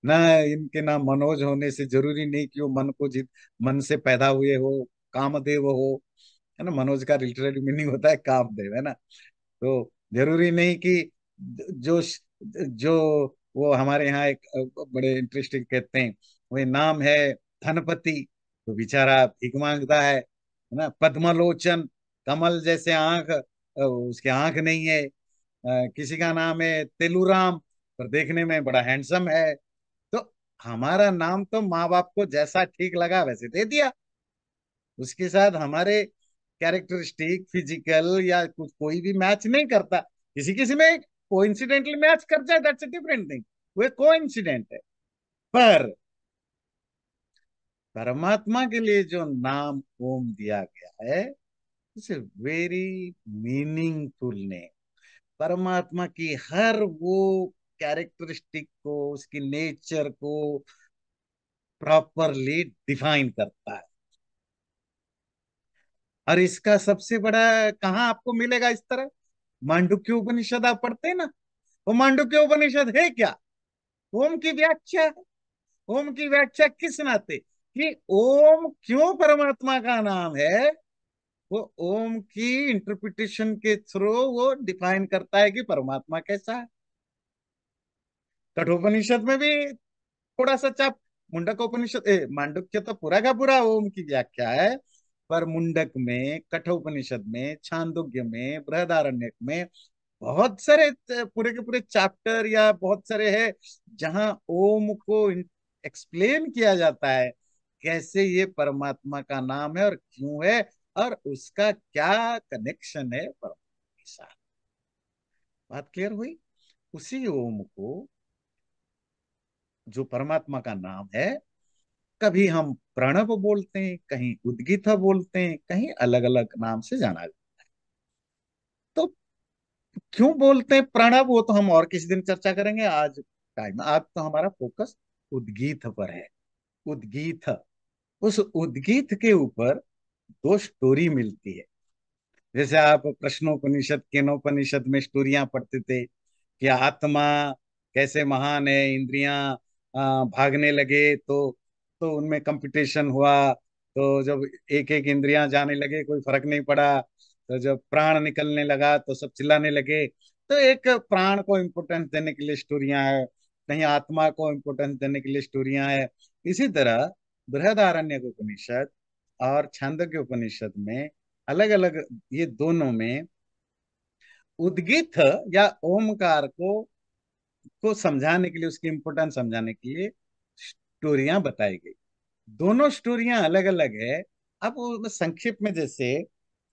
ना इनके नाम मनोज होने से जरूरी नहीं कि वो मन को जीत, मन से पैदा हुए हो, कामदेव हो। है ना, मनोज का लिटरली मीनिंग होता है कामदेव, है ना। तो जरूरी नहीं कि जो जो वो हमारे यहाँ एक बड़े इंटरेस्टिंग कहते हैं, वो नाम है धनपति, तो बेचारा भीख मांगता है ना। पद्मलोचन, कमल जैसे आंख, उसके आंख नहीं है। किसी का नाम है तेलूराम, पर देखने में बड़ा हैंडसम है। तो हमारा नाम तो माँ बाप को जैसा ठीक लगा वैसे दे दिया, उसके साथ हमारे कैरेक्टरिस्टिक फिजिकल या कुछ कोई भी मैच नहीं करता। किसी किसी में कोइंसिडेंटली मैच कर जाए, दैट्स अ डिफरेंट थिंग, वो कोइंसिडेंट है। पर परमात्मा के लिए जो नाम ओम दिया गया है, इट्स वेरी मीनिंगफुल नेम। परमात्मा की हर वो कैरेक्टरिस्टिक को, उसकी नेचर को प्रॉपरली डिफाइन करता है। और इसका सबसे बड़ा कहाँ आपको मिलेगा इस तरह? मांडुक्य उपनिषद आप पढ़ते हैं ना, वो मांडुक्य उपनिषद है क्या? ओम की व्याख्या है। ओम की व्याख्या किस नाते कि ओम क्यों परमात्मा का नाम है, वो ओम की इंटरप्रिटेशन के थ्रू वो डिफाइन करता है कि परमात्मा कैसा है। कठोपनिषद में भी थोड़ा सा चाप, मुंडक उपनिषद मांडुक्य तो पूरा का पूरा ओम की व्याख्या है, पर मुंडक में, कठोपनिषद में, छांदोग्य में, बृहदारण्यक में बहुत सारे पूरे के पूरे चैप्टर या बहुत सारे है जहां ओम को एक्सप्लेन किया जाता है, कैसे ये परमात्मा का नाम है और क्यों है, और उसका क्या कनेक्शन है परमात्मा के साथ। बात क्लियर हुई? उसी ओम को, जो परमात्मा का नाम है, कभी हम प्रणव बोलते हैं, कहीं उद्गीत बोलते हैं, कहीं अलग अलग नाम से जाना जाता है। तो क्यों बोलते हैं प्रणव, वो तो हम और किसी दिन चर्चा करेंगे। आज टाइम, आज तो हमारा फोकस उद्गीत पर है। उद्गीत, उस उद्गीत के ऊपर दो स्टोरी मिलती है। जैसे आप प्रश्नोपनिषद केनोपनिषद में स्टोरियां पढ़ते थे कि आत्मा कैसे महान है, इंद्रियां भागने लगे तो उनमें कंपटीशन हुआ। तो जब एक एक इंद्रियां जाने लगे कोई फर्क नहीं पड़ा, तो जब प्राण निकलने लगा तो सब चिल्लाने लगे। तो एक प्राण को इम्पोर्टेंस देने के लिए स्टोरियां है, कहीं आत्मा को इम्पोर्टेंस देने के लिए स्टोरियां है। इसी तरह बृहदारण्यक उपनिषद और छांदोग्य उपनिषद में अलग अलग, ये दोनों में उद्गीत या ओमकार को समझाने के लिए, उसकी इंपोर्टेंस समझाने के लिए स्टोरियां बताई गई। दोनों स्टोरियां अलग अलग है। अब वो संक्षिप्त में, जैसे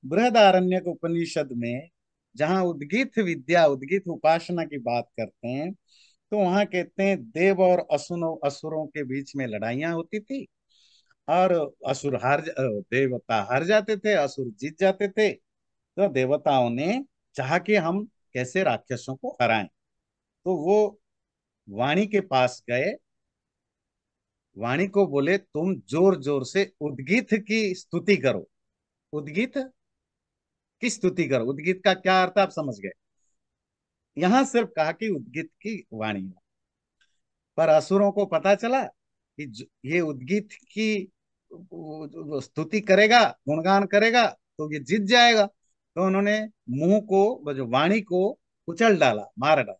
बृहदारण्यक उपनिषद में जहां उद्गीत विद्या, उद्गीत उपासना की बात करते हैं, तो वहां कहते हैं देव और असुरों के बीच में लड़ाइयां होती थी, और देवता हार जाते थे, असुर जीत जाते थे। तो देवताओं ने चाहा कि हम कैसे राक्षसों को हराएं, तो वो वाणी के पास गए, वाणी को बोले तुम जोर जोर से उद्गीत की स्तुति करो। उद्गीत की स्तुति करो। उद्गीत का क्या अर्थ आप समझ गए। यहां सिर्फ कहा कि उद्गीत की वाणी है, पर असुरों को पता चला कि ये उद्गीत की वो स्तुति करेगा, गुणगान करेगा, तो ये जीत जाएगा। तो उन्होंने मुंह को, वो जो वाणी को कुचल डाला, मार डाला।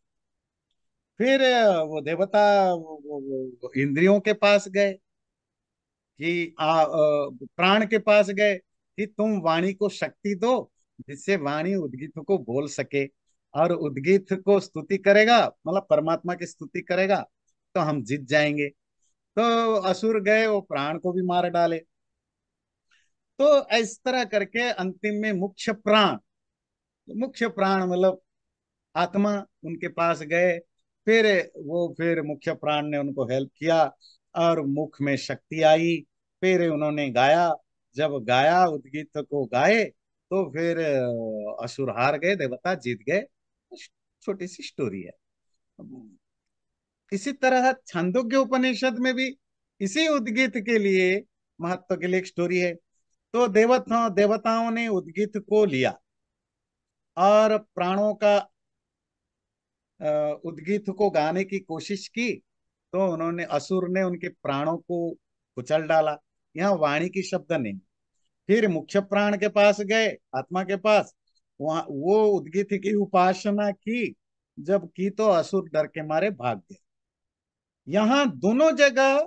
फिर वो देवता वो इंद्रियों के पास गए कि प्राण के पास गए कि तुम वाणी को शक्ति दो, जिससे वाणी उद्गीत को बोल सके, और उद्गीत को स्तुति करेगा, मतलब परमात्मा की स्तुति करेगा, तो हम जीत जाएंगे। तो असुर गए, वो प्राण को भी मार डाले। तो इस तरह करके अंतिम में मुख्य प्राण मतलब आत्मा उनके पास गए। फिर फिर मुख्य प्राण ने उनको हेल्प किया, और मुख में शक्ति आई। फिर उन्होंने गाया। जब गाया, उद्गीत को गाए, तो फिर असुर हार गए, देवता जीत गए। छोटी सी स्टोरी है। इसी तरह छांदोग्य उपनिषद में भी इसी उद्गीत के लिए, महत्व के लिए एक स्टोरी है। तो देवताओं ने उद्गीत को लिया और प्राणों का उद्गीत को गाने की कोशिश की। तो उन्होंने, असुर ने उनके प्राणों को कुचल डाला। यहाँ वाणी की शब्द नहीं। फिर मुख्य प्राण के पास गए, आत्मा के पास, वहां वो उद्गीत की उपासना की। जब की तो असुर डर के मारे भाग गए। यहाँ दोनों जगह,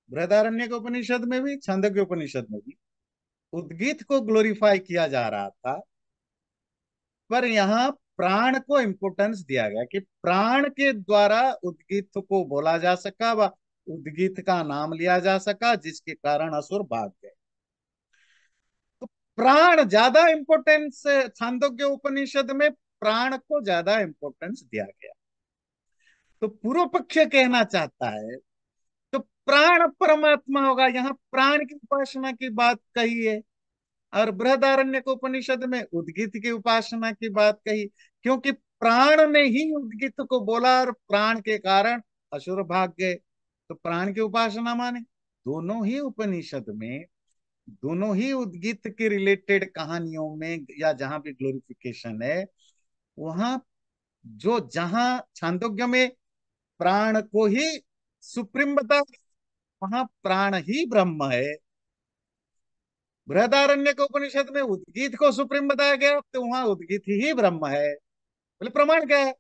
बृहदारण्यक उपनिषद में भी, छांदोग्य उपनिषद में भी, उद्गीत को ग्लोरीफाई किया जा रहा था। पर यहाँ प्राण को इंपोर्टेंस दिया गया कि प्राण के द्वारा उद्गीत को बोला जा सका, व उद्गीत का नाम लिया जा सका, जिसके कारण असुर भाग गए। तो प्राण ज्यादा इंपोर्टेंस, छांदोग्य उपनिषद में प्राण को ज्यादा इंपोर्टेंस दिया गया। तो पूर्व पक्ष कहना चाहता है, तो प्राण परमात्मा होगा, यहाँ प्राण की उपासना की बात कही है। और बृहदारण्यक उपनिषद में उद्गीत की उपासना की बात कही, क्योंकि प्राण ने ही उद्गीत को बोला, और प्राण के कारण असुर भाग गए। तो प्राण की उपासना माने दोनों ही उपनिषद में, दोनों ही उद्गीत के रिलेटेड कहानियों में, या जहां भी ग्लोरिफिकेशन है, वहां जहां छांदोग्य में प्राण को ही सुप्रीम बता, वहां प्राण ही ब्रह्म है। बृहदारण्यक उपनिषद में उद्गीत को सुप्रीम बताया गया, तो वहां उद्गीत ही ब्रह्म है। बोले प्रमाण क्या है।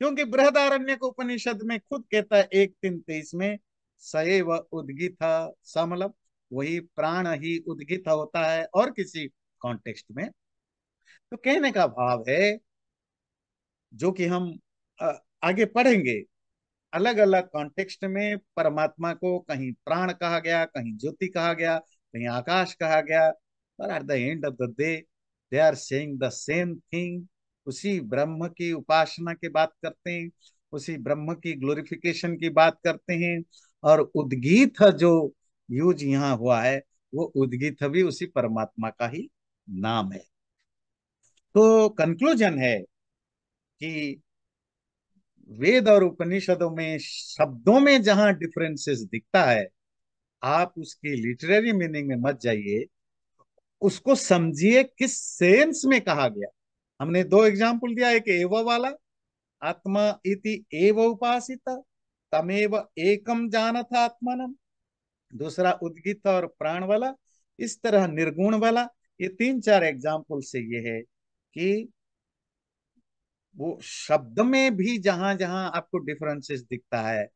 क्योंकि बृहदारण्यक उपनिषद में खुद कहता है 1:3:23 में, सएव उद्गीत समलम, वही प्राण ही उद्गीत होता है, और किसी कॉन्टेक्स्ट में। तो कहने का भाव है, जो कि हम अ, आगे पढ़ेंगे, अलग अलग कॉन्टेक्स्ट में परमात्मा को कहीं प्राण कहा गया, कहीं ज्योति कहा गया, कहीं आकाश कहा गया, पर at the end of the day they are saying the same thing. उसी ब्रह्म की उपासना की बात करते हैं, उसी ब्रह्म की ग्लोरिफिकेशन की बात करते हैं। और उद्गीत जो यूज यहाँ हुआ है, वो उद्गीत भी उसी परमात्मा का ही नाम है। तो कंक्लूजन है कि वेद और उपनिषदों में शब्दों में जहां डिफरेंसेस दिखता है, आप उसकी लिटरेरी मीनिंग में मत जाइए, उसको समझिए किस सेंस में कहा गया। हमने दो एग्जाम्पल दिया, एक एव वाला, आत्मा इति एव उपासिता, तमेव एकम जानथ आत्मनम। दूसरा उद्गीत और प्राण वाला, इस तरह निर्गुण वाला। ये तीन चार एग्जाम्पल से ये है कि वो शब्द में भी जहां जहां आपको डिफरेंसेस दिखता है,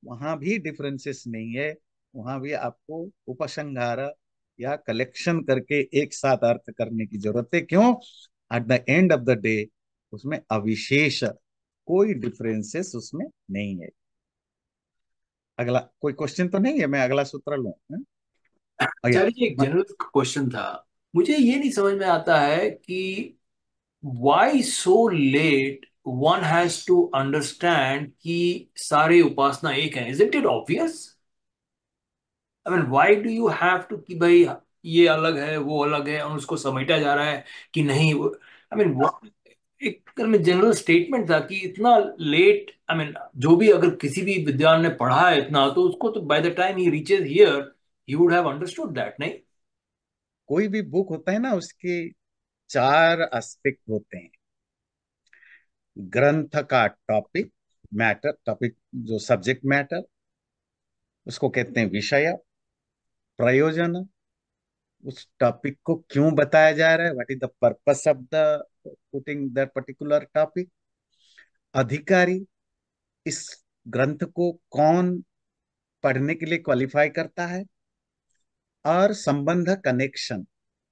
वहां भी डिफरेंसेस नहीं है। वहां भी आपको उपसंहार या कलेक्शन करके एक साथ अर्थ करने की जरूरत है। क्यों? Eight the end of the day उसमें अविशेष कोई डिफरेंसेस उसमें नहीं है। अगला कोई क्वेश्चन तो नहीं है, मैं अगला सूत्र लूं? या आचार्य जी, एक जनरल क्वेश्चन था। मुझे ये नहीं समझ में आता है कि why so late one has to understand कि सारे उपासना एक है। isn't it obvious? I mean, why do you have to कि भाई ये अलग है वो अलग है और उसको समेटा जा रहा है कि नहीं I mean, एक तरह में जनरल स्टेटमेंट था कि इतना लेट। आई मीन, जो भी अगर किसी भी विद्वान ने पढ़ा है इतना, तो उसको तो by the time he reaches here he would have understood that, नहीं? कोई भी बुक होता है ना, उसकी चार एस्पेक्ट होते हैं। ग्रंथ का टॉपिक मैटर, टॉपिक जो सब्जेक्ट मैटर, उसको कहते हैं विषय। प्रयोजन, उस टॉपिक को क्यों बताया जा रहा है, what is the purpose of the putting that particular topic. अधिकारी, इस ग्रंथ को कौन पढ़ने के लिए क्वालिफाई करता है। और संबंध, connection,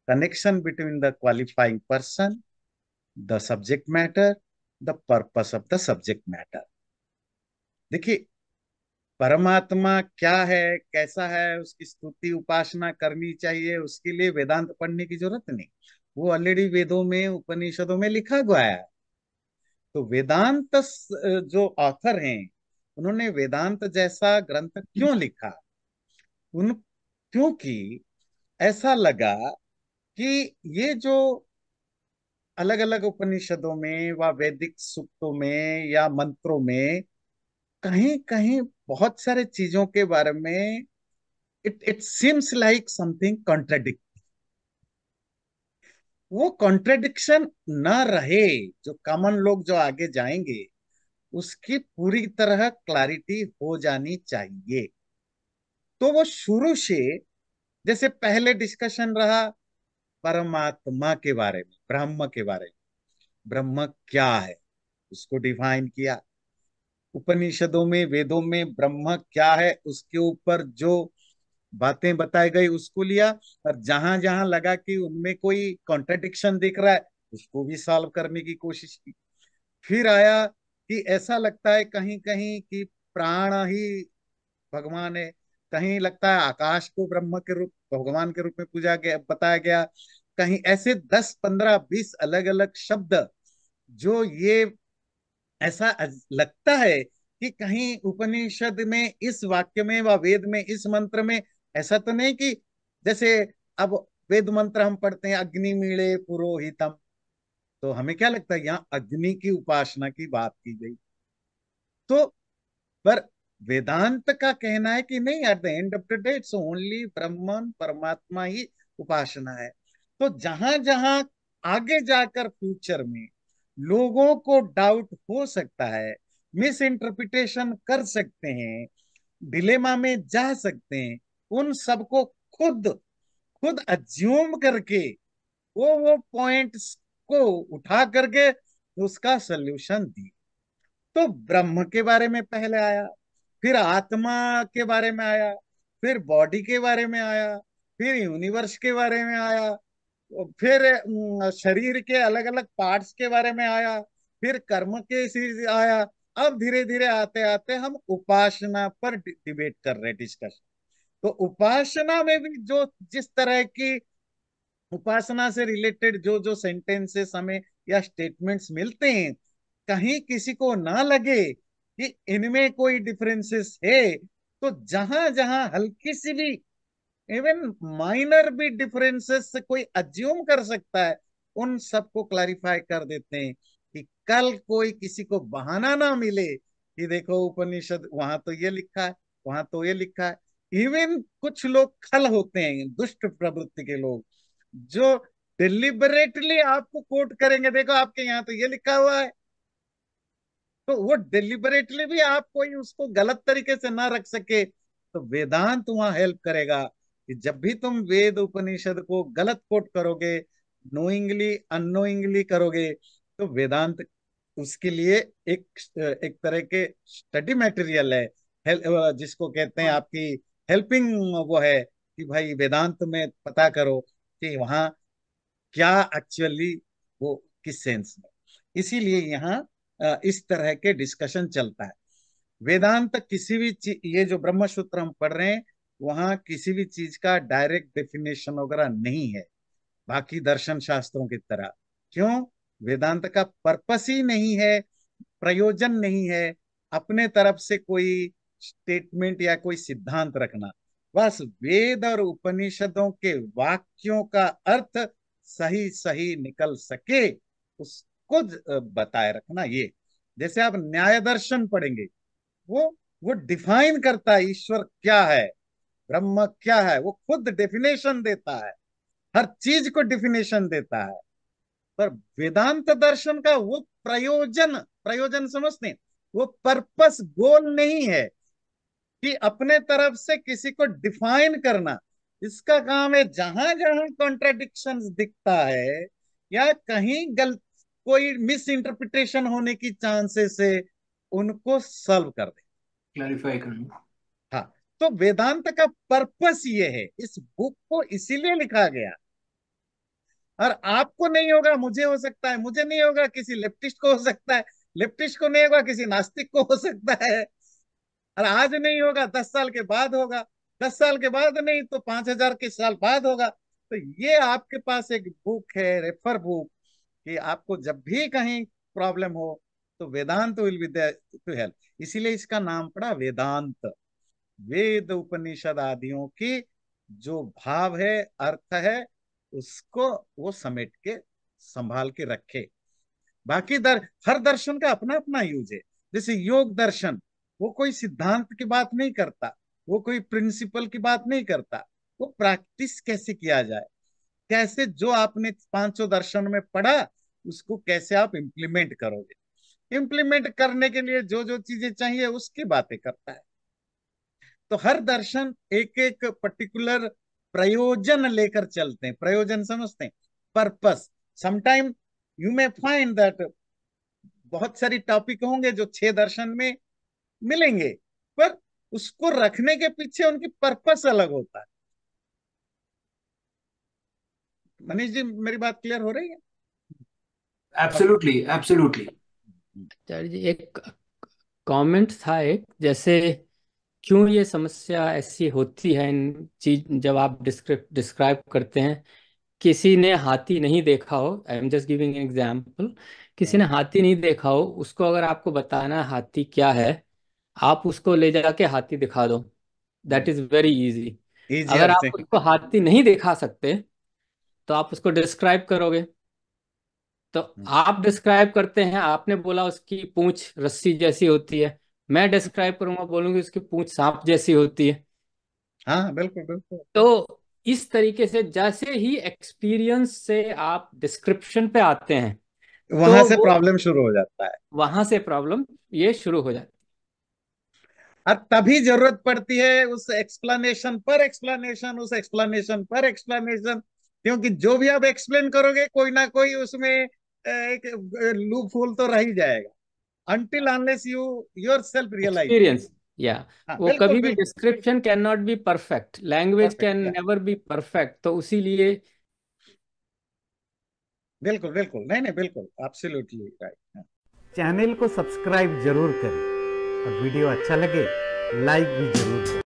connection between the qualifying person, the subject matter, the purpose of the subject matter. देखिए, परमात्मा क्या है, कैसा है, उसकी स्तुति उपासना करनी चाहिए, उसके लिए वेदांत पढ़ने की जरूरत नहीं। वो ऑलरेडी वेदों में, उपनिषदों में लिखा हुआ है। तो वेदांत जो ऑथर हैं, उन्होंने वेदांत जैसा ग्रंथ क्यों लिखा। उन क्योंकि ऐसा लगा कि ये जो अलग अलग उपनिषदों में व वैदिक सूक्तों में या मंत्रों में कहीं कहीं बहुत सारे चीजों के बारे में it seems like something contradict. वो कॉन्ट्रडिक्शन न रहे, जो कॉमन लोग जो आगे जाएंगे उसकी पूरी तरह क्लैरिटी हो जानी चाहिए। तो वो शुरू से, जैसे पहले डिस्कशन रहा परमात्मा के बारे में, ब्रह्म के बारे में, ब्रह्म क्या है उसको डिफाइन किया। उपनिषदों में, वेदों में ब्रह्म क्या है उसके ऊपर जो बातें बताई गई उसको लिया, और जहां जहां लगा कि उनमें कोई कॉन्ट्रडिक्शन दिख रहा है उसको भी सॉल्व करने की कोशिश की। फिर आया कि ऐसा लगता है कहीं कहीं कि प्राण ही भगवान है, कहीं लगता है आकाश को ब्रह्म के रूप, भगवान के रूप में पूजा गया, बताया गया। कहीं ऐसे 10 15 20 अलग अलग शब्द, जो ये ऐसा लगता है कि कहीं उपनिषद में, इस वाक्य में व वेद में, इस मंत्र में ऐसा तो नहीं कि जैसे अब वेद मंत्र हम पढ़ते हैं अग्नि मीड़े पुरोहितम, तो हमें क्या लगता है यहाँ अग्नि की उपासना की बात की गई। तो पर वेदांत का कहना है कि नहीं, at the end of the day it's only Brahman, परमात्मा ही उपासना है। तो जहां जहां आगे जाकर फ्यूचर में लोगों को डाउट हो सकता है, मिस इंटरप्रिटेशन कर सकते हैं, डिलेमा में जा सकते हैं, उन सबको खुद खुद अज्यूम करके वो पॉइंट्स को उठा करके उसका सोल्यूशन दी। तो ब्रह्म के बारे में पहले आया, फिर आत्मा के बारे में आया, फिर बॉडी के बारे में आया, फिर यूनिवर्स के बारे में आया, फिर शरीर के अलग अलग पार्ट्स के बारे में आया, फिर कर्म के चीज आया। अब धीरे धीरे आते आते हम उपासना पर डिबेट कर रहे, डिस्कशन। तो उपासना में भी जो जिस तरह की उपासना से रिलेटेड जो जो सेंटेंसेस हमें या स्टेटमेंट्स मिलते हैं, कहीं किसी को ना लगे कि इनमें कोई डिफरेंसेस है, तो जहां जहां हल्की सी भी, इवन माइनर भी डिफरेंसेस से कोई अज्यूम कर सकता है, उन सबको क्लैरिफाई कर देते हैं कि कल कोई किसी को बहाना ना मिले कि देखो उपनिषद वहां तो ये लिखा है, वहां तो ये लिखा है। इवन कुछ लोग खल होते हैं, दुष्ट प्रवृत्ति के लोग, जो डिलिबरेटली आपको कोट करेंगे, देखो आपके यहाँ तो ये लिखा हुआ है। तो वो डिलिबरेटली भी आप कोई उसको गलत तरीके से ना रख सके, तो वेदांत वहां हेल्प करेगा कि जब भी तुम वेद उपनिषद को गलत कोट करोगे, नोइंगली अननोइंगली करोगे, तो वेदांत उसके लिए एक एक तरह के स्टडी मटेरियल है, जिसको कहते हैं आपकी हेल्पिंग, वो है कि भाई वेदांत में पता करो कि वहां क्या एक्चुअली, वो किस सेंस में। इसीलिए यहाँ इस तरह के डिस्कशन चलता है। वेदांत किसी भी चीज, ये जो ब्रह्म सूत्र हम पढ़ रहे हैं, वहां किसी भी चीज का डायरेक्ट डेफिनेशन वगैरह नहीं है बाकी दर्शन शास्त्रों की तरह। क्यों? वेदांत का पर्पस ही नहीं है, प्रयोजन नहीं है अपने तरफ से कोई स्टेटमेंट या कोई सिद्धांत रखना। बस वेद और उपनिषदों के वाक्यों का अर्थ सही सही निकल सके, उसको बताए रखना। ये जैसे आप न्याय दर्शन पढ़ेंगे, वो वो डिफाइन करता है ईश्वर क्या है, ब्रह्म क्या है, वो खुद डेफिनेशन देता है, हर चीज को डेफिनेशन देता है। पर वेदांत दर्शन का वो प्रयोजन, प्रयोजन समझते हैं, वो पर्पस, गोल नहीं है कि अपने तरफ से किसी को डिफाइन करना। इसका काम है जहां जहां कॉन्ट्राडिक्शंस दिखता है या कहीं गलत कोई मिस इंटरप्रिटेशन होने की चांसेस है, उनको सॉल्व कर दे, क्लैरिफाई करना। हाँ। तो वेदांत का पर्पस ये है, इस बुक को इसीलिए लिखा गया। और आपको नहीं होगा, मुझे हो सकता है, मुझे नहीं होगा, किसी लेफ्टिस्ट को हो सकता है, लेफ्टिस्ट को नहीं होगा, किसी नास्तिक को हो सकता है। और आज नहीं होगा, 10 साल के बाद होगा, 10 साल के बाद नहीं तो 5,000 के साल बाद होगा। तो ये आपके पास एक बुक है, रेफर बुक, कि आपको जब भी कहीं प्रॉब्लम हो तो Vedanta will be there to help. इसीलिए इसका नाम पड़ा वेदांत। वेद उपनिषद आदियों की जो भाव है, अर्थ है, उसको वो समेट के संभाल के रखे। बाकी हर दर्शन का अपना अपना यूज है। जैसे योग दर्शन, वो कोई सिद्धांत की बात नहीं करता, वो कोई प्रिंसिपल की बात नहीं करता, वो प्रैक्टिस कैसे किया जाए, कैसे जो आपने पांचों दर्शन में पढ़ा उसको कैसे आप इम्प्लीमेंट करोगे, इम्प्लीमेंट करने के लिए जो जो चीजें चाहिए उसकी बातें करता है। तो हर दर्शन एक एक पर्टिकुलर प्रयोजन लेकर चलते हैं, प्रयोजन समझते हैं, purpose. Sometime you may find that बहुत सारी टॉपिक होंगे जो 6 दर्शन में मिलेंगे, पर उसको रखने के पीछे उनकी पर्पस अलग होता है। मनीष जी, मेरी बात क्लियर हो रही है? Absolutely, absolutely. आचार्य जी, एक कमेंट था एक, जैसे क्यों ये समस्या ऐसी होती है इन चीज, जब आप डिस्क्राइब करते हैं किसी ने हाथी नहीं देखा हो, आई am just giving an example, किसी ने हाथी नहीं देखा हो, उसको अगर आपको बताना है हाथी क्या है, आप उसको ले जाके हाथी दिखा दो, दैट इज वेरी इजी। अगर इजियर आप थिंग। उसको हाथी नहीं दिखा सकते तो आप उसको डिस्क्राइब करोगे। तो आप डिस्क्राइब करते हैं, आपने बोला उसकी पूंछ रस्सी जैसी होती है, मैं डिस्क्राइब करूंगा, बोलूंगी उसकी पूंछ सांप जैसी होती है। हाँ, बिल्कुल बिल्कुल। तो इस तरीके से जैसे ही एक्सपीरियंस से आप डिस्क्रिप्शन पे आते हैं, तो वहां से वो प्रॉब्लम शुरू हो जाता है। वहां से प्रॉब्लम ये शुरू हो जाती और तभी जरूरत पड़ती है उस एक्सप्लेनेशन पर एक्सप्लेनेशन, उस एक्सप्लेनेशन पर एक्सप्लेनेशन, क्योंकि जो भी आप एक्सप्लेन करोगे कोई ना कोई उसमें एक लूप होल तो रह ही जाएगा, until unless you your self है रियलाइज। एक्सपीरियंस। या हाँ, वो बिल्कुल कभी भी, बिल्कुल। Description can not be perfect, language perfect, can या नेवर बी परफेक्ट, तो उसीलिए बिल्कुल बिल्कुल, नहीं नहीं, बिल्कुल एब्सोल्युटली राइट। चैनल को सब्सक्राइब जरूर करें और वीडियो अच्छा लगे लाइक भी जरूर करें।